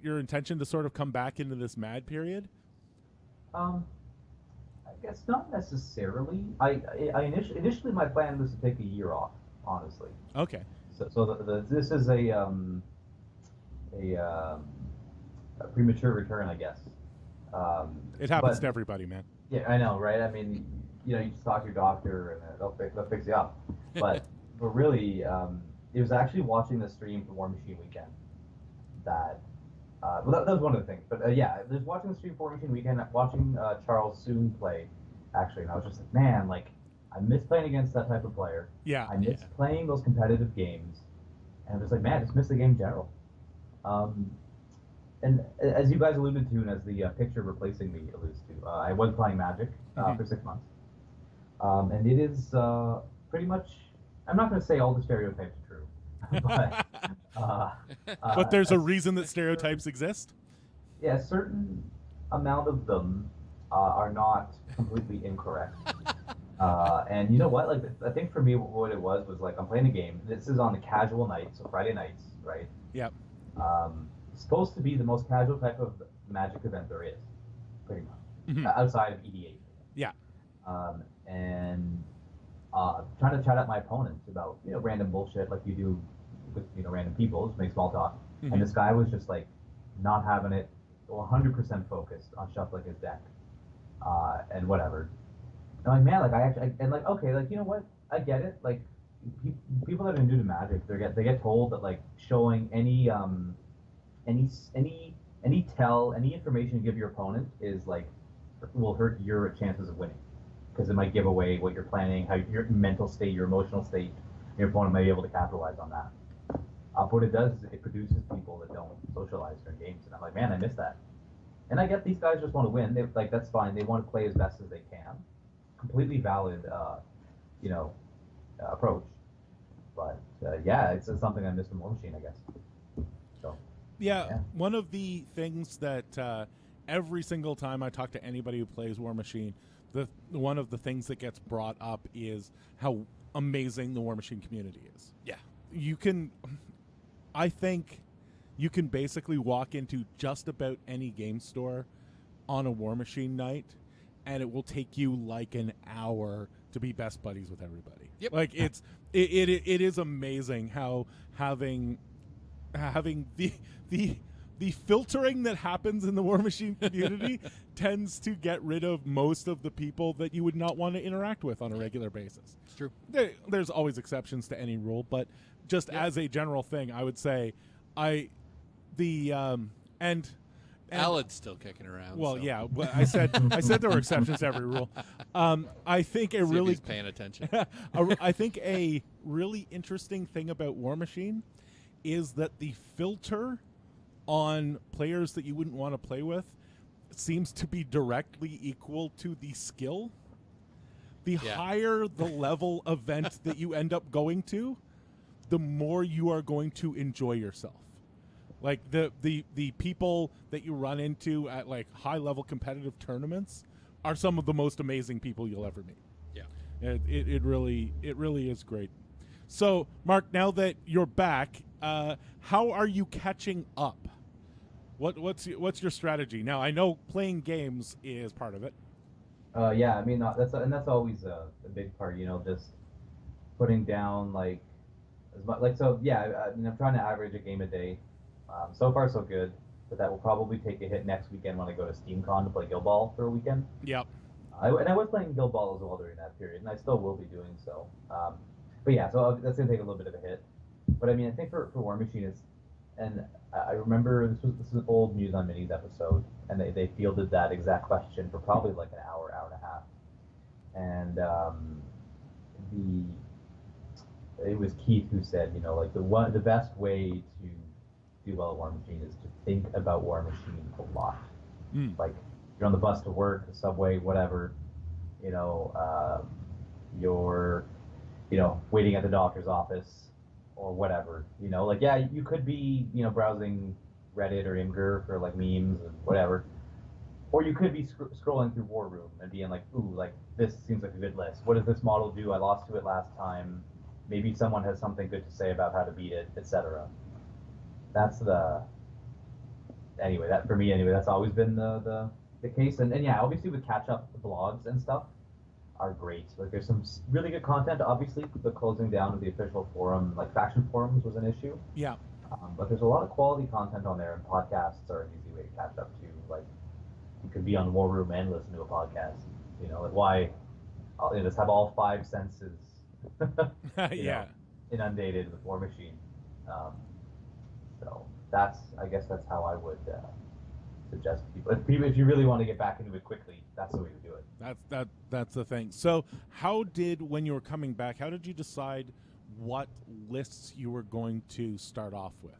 your intention to sort of come back into this mad period? I guess not necessarily. I initially my plan was to take a year off, honestly. Okay. So this is a premature return, I guess. It happens to everybody, man. Yeah, I know, right? I mean, you just talk to your doctor and they'll fix you up. But really, it was actually watching the stream for War Machine Weekend that that was one of the things. But there's watching the stream for War Machine Weekend, watching Charles Soon play, actually, and I was just like, man, like, I miss playing against that type of player. Yeah. I miss playing those competitive games, and I was like, man, I just miss the game in general. And as you guys alluded to, and as the picture replacing me alludes to, I was playing Magic for 6 months. And it is pretty much, I'm not going to say all the stereotypes are true, but there's a reason that stereotypes exist? Yeah, a certain amount of them are not completely incorrect. And you know what? Like, I think for me, what it was like, I'm playing a game. This is on the casual night, so Friday nights, right? Yep. It's supposed to be the most casual type of Magic event there is, pretty much, outside of EDH. Yeah. And trying to chat up my opponents about random bullshit like you do with random people, just make small talk. And this guy was just like not having it, 100% focused on shuffling his deck, and whatever. And I'm like, man, like okay, like, you know what? I get it. Like, people that are new to Magic, they get told that like showing any information you give your opponent is like will hurt your chances of winning, because it might give away what you're planning, how your mental state, your emotional state. Your opponent might be able to capitalize on that. But what it does is it produces people that don't socialize during games, and I'm like, man, I miss that. And I get these guys just want to win. They like, that's fine. They want to play as best as they can. Completely valid, approach. But it's something I miss from War Machine, I guess. So. Yeah, one of the things that every single time I talk to anybody who plays War Machine, one of the things that gets brought up is how amazing the War Machine community is. Yeah. I think you can basically walk into just about any game store on a War Machine night, and it will take you like an hour to be best buddies with everybody. Yep. Like, it is amazing how having the filtering that happens in the War Machine community tends to get rid of most of the people that you would not want to interact with on a regular basis. It's true. There's always exceptions to any rule, but just as a general thing, I would say Alad's still kicking around. Well, so. yeah, but I said there were exceptions to every rule. I think See if he's paying attention. I think a really interesting thing about War Machine is that the filter on players that you wouldn't want to play with seems to be directly equal to the skill. the higher the level event that you end up going to, the more you are going to enjoy yourself. Like the people that you run into at like high level competitive tournaments are some of the most amazing people you'll ever meet. Yeah. It really is great. So, Marc, now that you're back, how are you catching up? What's your strategy? Now, I know playing games is part of it. Yeah, I mean that's always a big part, just putting down like as much like so. Yeah, I mean I'm trying to average a game a day. So far so good, but that will probably take a hit next weekend when I go to SteamCon to play Guild Ball for a weekend. Yep. And I was playing Guild Ball as well during that period, and I still will be doing so. But yeah, so that's gonna take a little bit of a hit. But I mean, I think for War Machine is, and I remember this was an old News on Minis episode, and they fielded that exact question for probably like an hour and a half, and it was Keith who said, like the best way to do well at War Machine is to think about War Machine a lot. Like you're on the bus to work, the subway, whatever, you're waiting at the doctor's office or whatever, like yeah, you could be browsing Reddit or Imgur for like memes and whatever, or you could be scrolling through War Room and being like, ooh, like this seems like a good list. What does this model do? I lost to it last time. Maybe someone has something good to say about how to beat it, etc. That's that for me anyway, that's always been the case. And yeah, obviously with catch-up blogs and stuff are great. Like there's some really good content. Obviously the closing down of the official forum, like faction forums, was an issue. Yeah. But there's a lot of quality content on there, and podcasts are an easy way to catch up too. Like you could be on War Room and listen to a podcast. Like why just have all five senses inundated with War Machine. So I guess that's how I would suggest people. If you really want to get back into it quickly, that's the way to do it. That's the thing. So when you were coming back, how did you decide what lists you were going to start off with?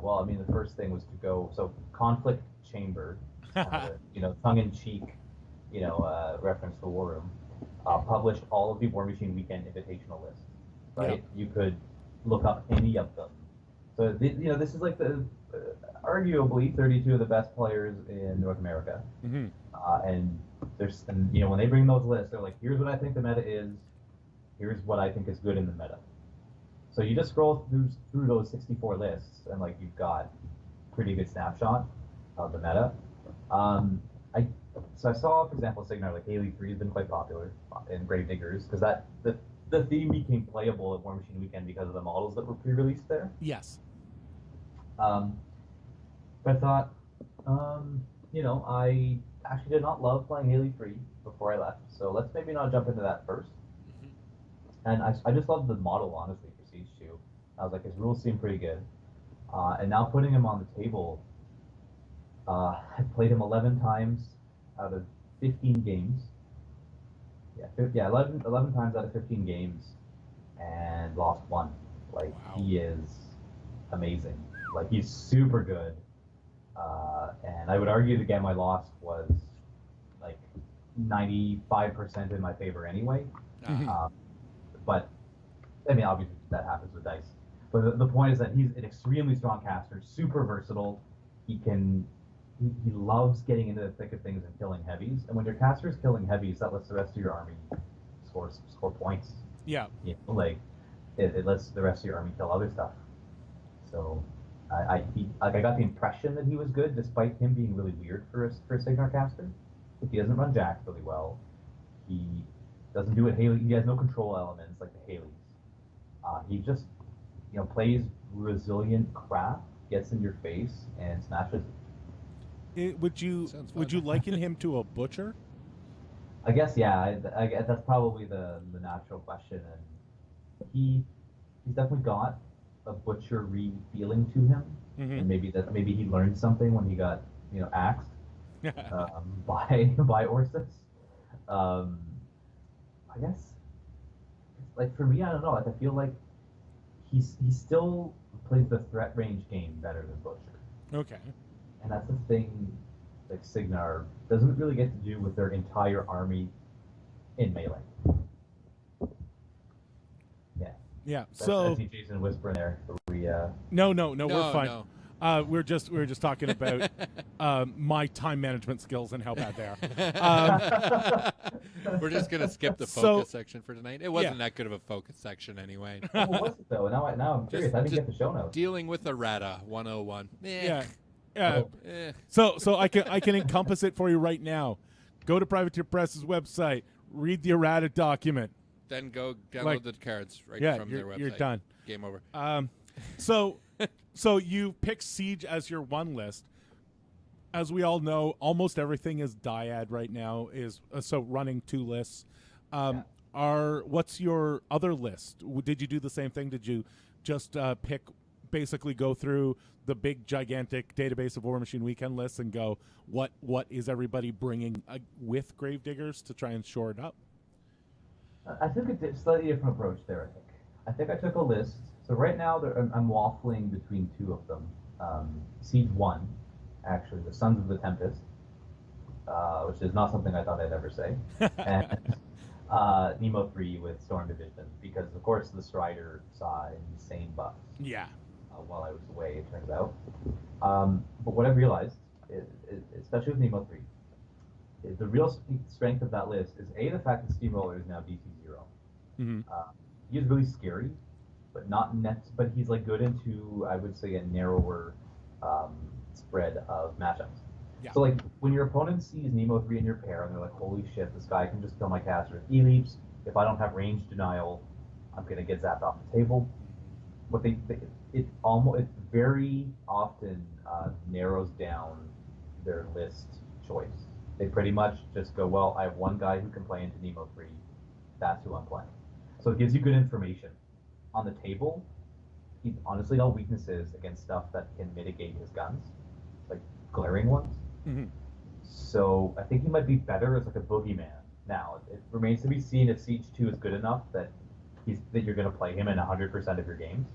Well, I mean, the first thing was to go, so Conflict Chamber, tongue-in-cheek, reference to War Room, published all of the War Machine Weekend Invitational lists, right? Yep. You could look up any of them. So, this is like the arguably 32 of the best players in North America. Mm-hmm. And when they bring those lists, they're like, here's what I think the meta is, here's what I think is good in the meta. So you just scroll through those 64 lists, and like you've got pretty good snapshot of the meta. So I saw, for example, Signar, like Haley 3 has been quite popular in Grave Diggers, because the theme became playable at War Machine Weekend because of the models that were pre-released there. Yes. But I thought, I actually did not love playing Haley 3 before I left, so let's maybe not jump into that first. And I just loved the model, honestly, for Siege 2. I was like, his rules seem pretty good. And now putting him on the table, I played him 11 times out of 15 games. 11 times out of 15 games, and lost one. Like, wow. He is amazing. Like, he's super good. And I would argue the game I lost was, like, 95% in my favor anyway. But, I mean, obviously that happens with dice. But the point is that he's an extremely strong caster, super versatile. He loves getting into the thick of things and killing heavies. And when your caster is killing heavies, that lets the rest of your army score points. Yeah. Like, it lets the rest of your army kill other stuff. So, I got the impression that he was good, despite him being really weird for a Signar caster. Like, he doesn't run Jack really well. He doesn't do it Haley. He has no control elements like the Haleys. He just, plays resilient crap, gets in your face, and smashes it. Would you liken him to a butcher? I guess, yeah. I guess that's probably the natural question. And he's definitely got a butchery feeling to him, and maybe he learned something when he got axed by Orsus. I guess, like, for me, I don't know. Like, I feel like he still plays the threat range game better than Butcher. Okay. And that's the thing, like, Signar doesn't really get to do with their entire army in melee. Yeah. Yeah. I So see Jason whispering there. no, we're fine. No. We were just talking about my time management skills and how bad they are. We're just gonna skip the So- focus section for tonight. It wasn't that good of a focus section anyway. What was it though? Now I'm curious. I didn't get the show notes. Dealing with errata 101. Yeah. Oh. So I can encompass it for you right now. Go to Privateer Press's website, read the errata document. Then go download Like- the cards right Yeah, from their website. you're done. Game over. So you pick Siege as your one list. As we all know, almost everything is dyad right now. Is so running two lists. What's your other list? Did you do the same thing? Did you just basically go through the big gigantic database of War Machine Weekend lists and go, what is everybody bringing with Gravediggers to try and shore it up? I took a slightly different approach there. I think I took a list. So right now I'm waffling between two of them. Siege 1, actually, the Sons of the Tempest, which is not something I thought I'd ever say, and Nemo 3 with Storm Division, because of course the Strider saw insane buffs. Yeah. While I was away, it turns out. But what I've realized, especially with Nemo 3, is the real strength of that list is A, the fact that Steamroller is now DC0. Mm-hmm. He is really scary, but but he's like good into, I would say, a narrower spread of matchups. Yeah. So like when your opponent sees Nemo 3 in your pair and they're like, holy shit, this guy can just kill my caster with E-leaps. If I don't have range denial, I'm gonna get zapped off the table. What it very often narrows down their list choice. They pretty much just go, well, I have one guy who can play into Nemo 3. That's who I'm playing. So it gives you good information. On the table, he's honestly all weaknesses against stuff that can mitigate his guns, like glaring ones. Mm-hmm. So I think he might be better as like a boogeyman. Now, it remains to be seen if Siege 2 is good enough that you're going to play him in 100% of your games.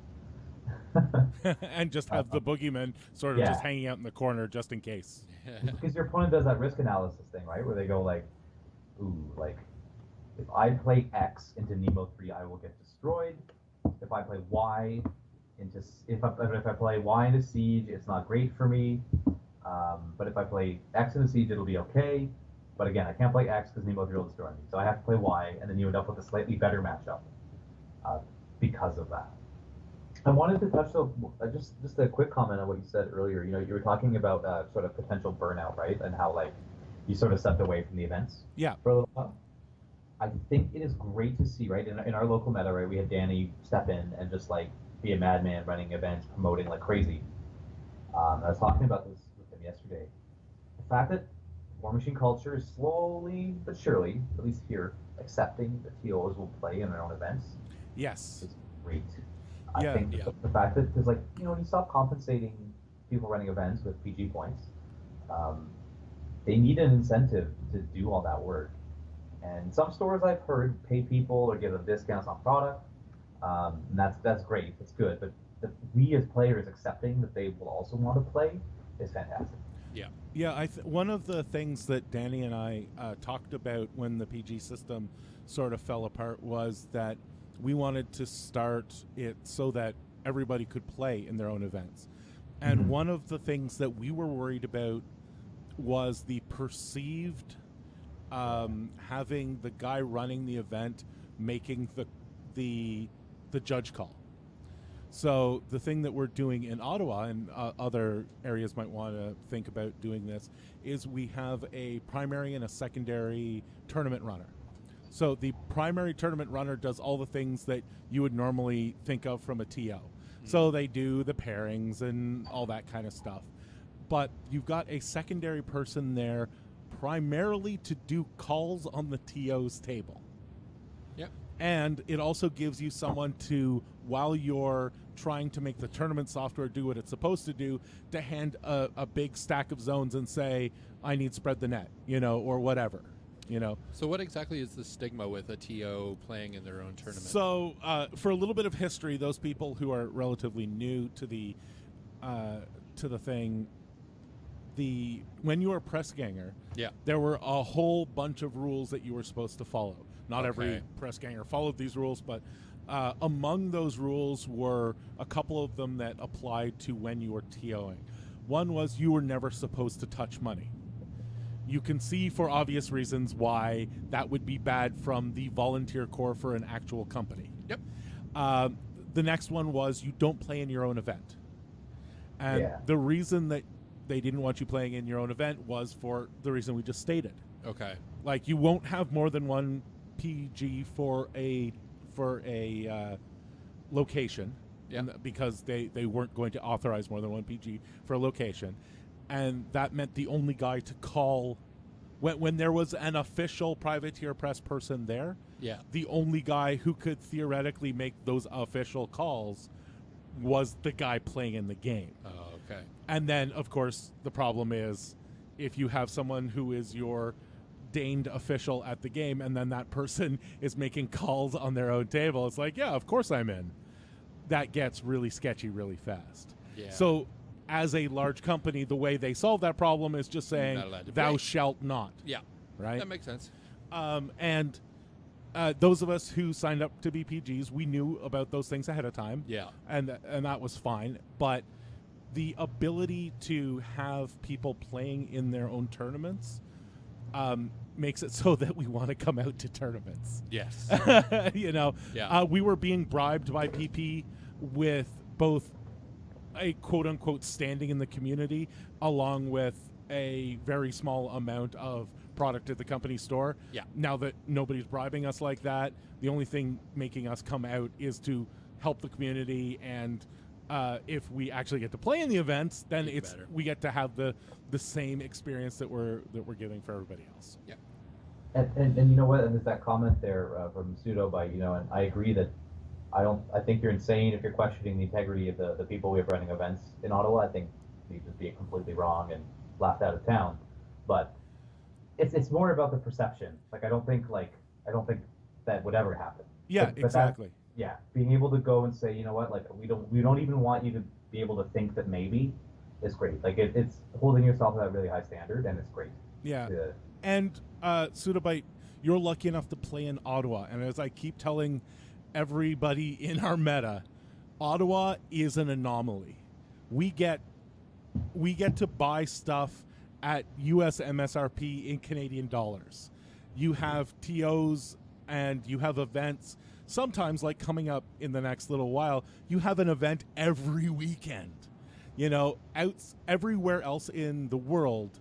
And just have the boogeyman sort of just hanging out in the corner just in case. Because your opponent does that risk analysis thing, right? Where they go like, ooh, like, if I play X into Nemo 3, I will get destroyed. If I play Y if I play Y into Siege, it's not great for me. But if I play X into Siege, it'll be okay. But again, I can't play X because Nemo 3 will destroy me. So I have to play Y, and then you end up with a slightly better matchup because of that. I wanted to touch just a quick comment on what you said earlier. You know, you were talking about sort of potential burnout, right? And how like you sort of stepped away from the events for a little while. I think it is great to see, right? In our local meta, right, we had Danny step in and just like be a madman running events, promoting like crazy. I was talking about this with him yesterday. The fact that War Machine culture is slowly but surely, at least here, accepting that TOs will play in their own events. Yes. Is great. I think the fact that, because like, you know, when you stop compensating people running events with PG points, they need an incentive to do all that work. And some stores I've heard pay people or give them discounts on product. And that's great. It's good. But we as players accepting that they will also want to play is fantastic. Yeah. Yeah, one of the things that Danny and I talked about when the PG system sort of fell apart was that we wanted to start it so that everybody could play in their own events. And one of the things that we were worried about was the perceived having the guy running the event making the judge call. So the thing that we're doing in Ottawa, and other areas might want to think about doing this, is we have a primary and a secondary tournament runner. So the primary tournament runner does all the things that you would normally think of from a TO. So they do the pairings and all that kind of stuff. But you've got a secondary person there primarily to do calls on the TO's table. Yep. And it also gives you someone to, while you're trying to make the tournament software do what it's supposed to do, to hand a big stack of zones and say, I need spread the net, or whatever. So what exactly is the stigma with a TO playing in their own tournament? So for a little bit of history, those people who are relatively new to the thing, when you were a press ganger, there were a whole bunch of rules that you were supposed to follow. Not every press ganger followed these rules, but among those rules were a couple of them that applied to when you were TOing. One was you were never supposed to touch money. You can see for obvious reasons why that would be bad from the volunteer core for an actual company. Yep. The next one was you don't play in your own event. And the reason that they didn't want you playing in your own event was for the reason we just stated. Okay. Like, you won't have more than one PG for a location. Yeah. Because they weren't going to authorize more than one PG for a location. And that meant the only guy to call when there was an official privateer press person there, the only guy who could theoretically make those official calls was the guy playing in the game. Oh, okay. And then, of course, the problem is if you have someone who is your deigned official at the game and then that person is making calls on their own table, it's like, yeah, of course I'm in. That gets really sketchy really fast. Yeah. So as a large company, the way they solve that problem is just saying, thou shalt not. Yeah. Right? That makes sense. And those of us who signed up to be PGs, we knew about those things ahead of time. Yeah. And that was fine. But the ability to have people playing in their own tournaments makes it so that we want to come out to tournaments. Yes. You know, we were being bribed by PP with both a quote-unquote standing in the community along with a very small amount of product at the company store. Yeah. Now that nobody's bribing us like that, the only thing making us come out is to help the community, and if we actually get to play in the events, then we get to have the same experience that we're giving for everybody else. Yeah. And you know what? And there's that comment there from Pseudo by, you know, and I agree that I think you're insane if you're questioning the integrity of the people we have running events in Ottawa. I think you're just being completely wrong and laughed out of town. But it's more about the perception. Like, I don't think that would ever happen. Yeah, but exactly. Being able to go and say, you know what, like, we don't even want you to be able to think that maybe is great. Like, it's holding yourself to that really high standard, and it's great. Yeah. And Sudabite, you're lucky enough to play in Ottawa, and as I keep telling everybody in our meta, Ottawa is an anomaly. We get to buy stuff at US MSRP in Canadian dollars. You have TOs and you have events. Sometimes, like coming up in the next little while, you have an event every weekend. You know, everywhere else in the world,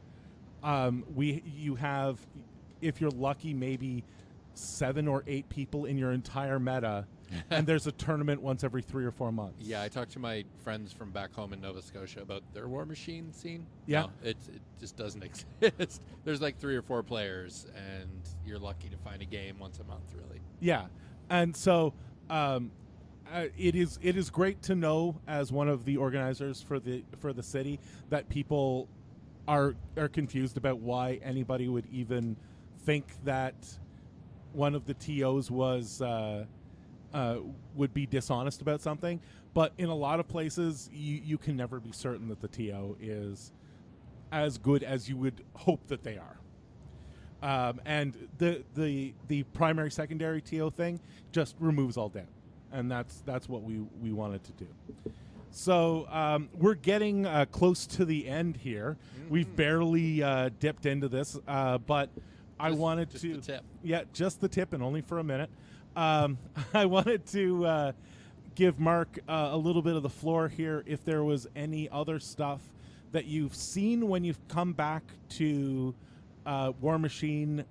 you have, if you're lucky, maybe 7 or 8 people in your entire meta, and there's a tournament once every 3 or 4 months. Yeah, I talked to my friends from back home in Nova Scotia about their War Machine scene. Yeah. No, it just doesn't exist. There's like 3 or 4 players, and you're lucky to find a game once a month, really. Yeah, and so it is great to know, as one of the organizers for the city, that people are confused about why anybody would even think that one of the TOs would be dishonest about something. But in a lot of places, you can never be certain that the TO is as good as you would hope that they are. And the primary secondary TO thing just removes all doubt, and that's what we wanted to do. So we're getting close to the end here. Mm-hmm. We've barely dipped into this, but I wanted just to the tip. Yeah, just the tip, and only for a minute. I wanted to give Marc a little bit of the floor here. If there was any other stuff that you've seen when you've come back to War Machine,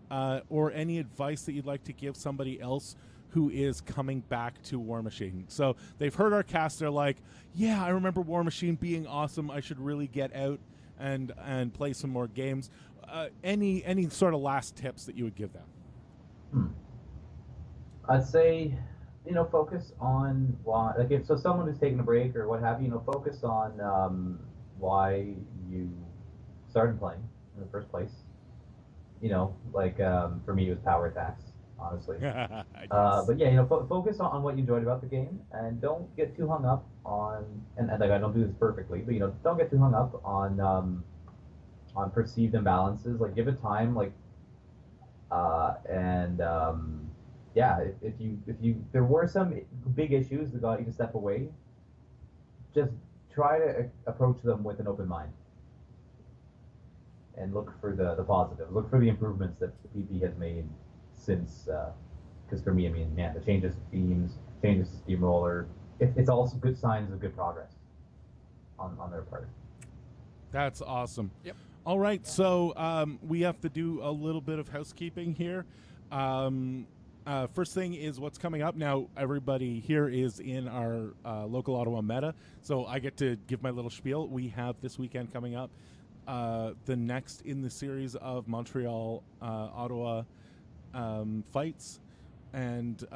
or any advice that you'd like to give somebody else who is coming back to War Machine. So they've heard our cast. They're like, yeah, I remember War Machine being awesome. I should really get out and play some more games. Any sort of last tips that you would give them? I'd say, focus on why. Like, if someone who's taking a break or what have you, focus on why you started playing in the first place. For me, it was power attacks, honestly. But yeah, focus on what you enjoyed about the game, and don't get too hung up on. And like, I don't do this perfectly, but don't get too hung up on perceived imbalances. Like, give it time, yeah, if there were some big issues that got you to step away, just try to approach them with an open mind and look for the positives. Look for the improvements that the PP has made since. Because for me, I mean, man, the changes to themes, changes to Steamroller, it's also good signs of good progress on their part. That's awesome. Yep. All right, so we have to do a little bit of housekeeping here. First thing is what's coming up. Now, everybody here is in our local Ottawa meta, so I get to give my little spiel. We have this weekend coming up the next in the series of Montreal-Ottawa fights, and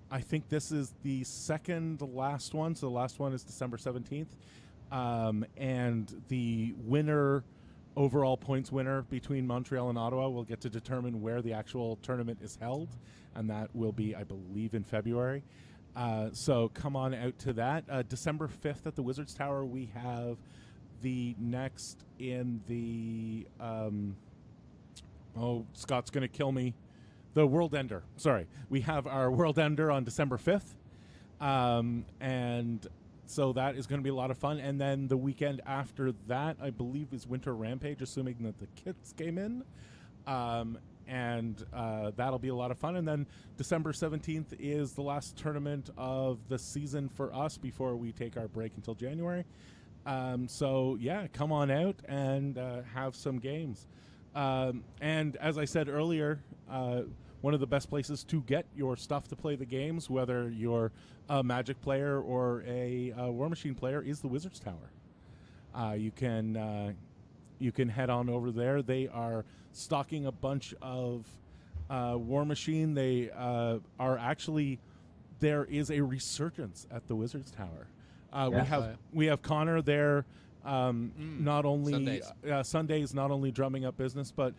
I think this is the second last one, so the last one is December 17th, and the winner, overall points winner between Montreal and Ottawa will get to determine where the actual tournament is held, and that will be, I believe, in February. So come on out to that. December 5th at the Wizards Tower, we have the next in the Scott's going to kill me. The World Ender. Sorry. We have our World Ender on December 5th. And so that is going to be a lot of fun. And then the weekend after that, I believe, is Winter Rampage, assuming that the kits came in. And that'll be a lot of fun. And then December 17th is the last tournament of the season for us before we take our break until January. So, yeah, come on out and have some games. And as I said earlier, one of the best places to get your stuff to play the games, whether you're a Magic player or a War Machine player, is the Wizards Tower. You can head on over there. They are stocking a bunch of War Machine. They are actually, there is a resurgence at the Wizards Tower. We have Connor there. Not only Sundays, not only drumming up business, but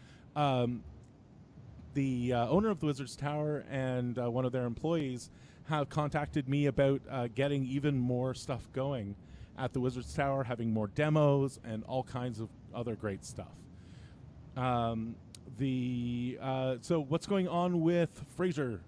the owner of the Wizards Tower and one of their employees have contacted me about getting even more stuff going at the Wizards Tower, having more demos and all kinds of other great stuff. So what's going on with Fraser?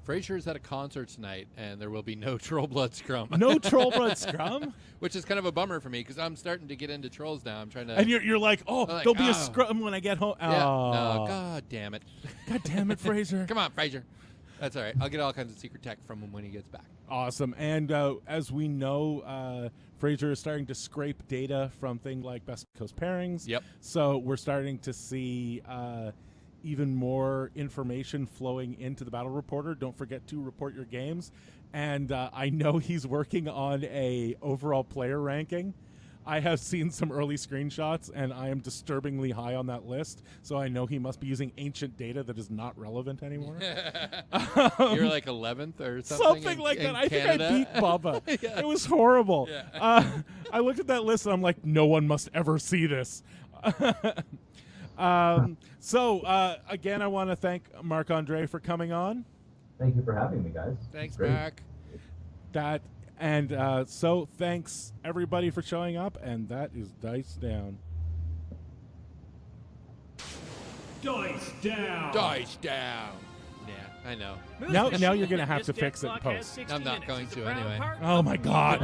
Fraser's at a concert tonight, and there will be no Troll Blood Scrum. No Troll Blood Scrum? Which is kind of a bummer for me, because I'm starting to get into trolls now. I'm trying to... And you're like, there'll be a scrum when I get home. Yeah. No, God damn it. God damn it, Fraser. Come on, Fraser. That's all right. I'll get all kinds of secret tech from him when he gets back. Awesome. And as we know, Fraser is starting to scrape data from things like Best Coast pairings. Yep. So we're starting to see... even more information flowing into the Battle Reporter. Don't forget to report your games. And I know he's working on a overall player ranking. I have seen some early screenshots, and I am disturbingly high on that list. So I know he must be using ancient data that is not relevant anymore. You're like 11th or something. Something like that. I Canada. think I beat Bubba. Yeah. It was horrible. Yeah. I looked at that list, and I'm like, no one must ever see this. Again, I want to thank Marc Andre for coming on. Thank you for having me, guys. Thanks, Great. Marc. So thanks everybody for showing up, and that is Dice Down. Dice down. Dice down. Yeah, I know. Now you're going to have to fix it in post. I'm not going to anyway. Oh my God.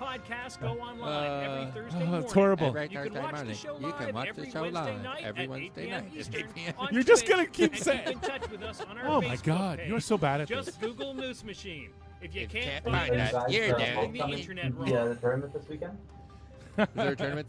Podcasts go online every Thursday morning. It's horrible. Every You Thursday can watch morning. the show You live can watch every the show Wednesday live night every at 8 Wednesday p.m. night at Eastern 8 p.m. on You're just Twitch, gonna keep and saying- keep in touch with us on our Oh my Facebook God. page. You're so bad at Just this. Google Moose Machine. If you If can't can't find find us, us, you're you're dead. doing the internet wrong. The tournament this weekend? Is there a tournament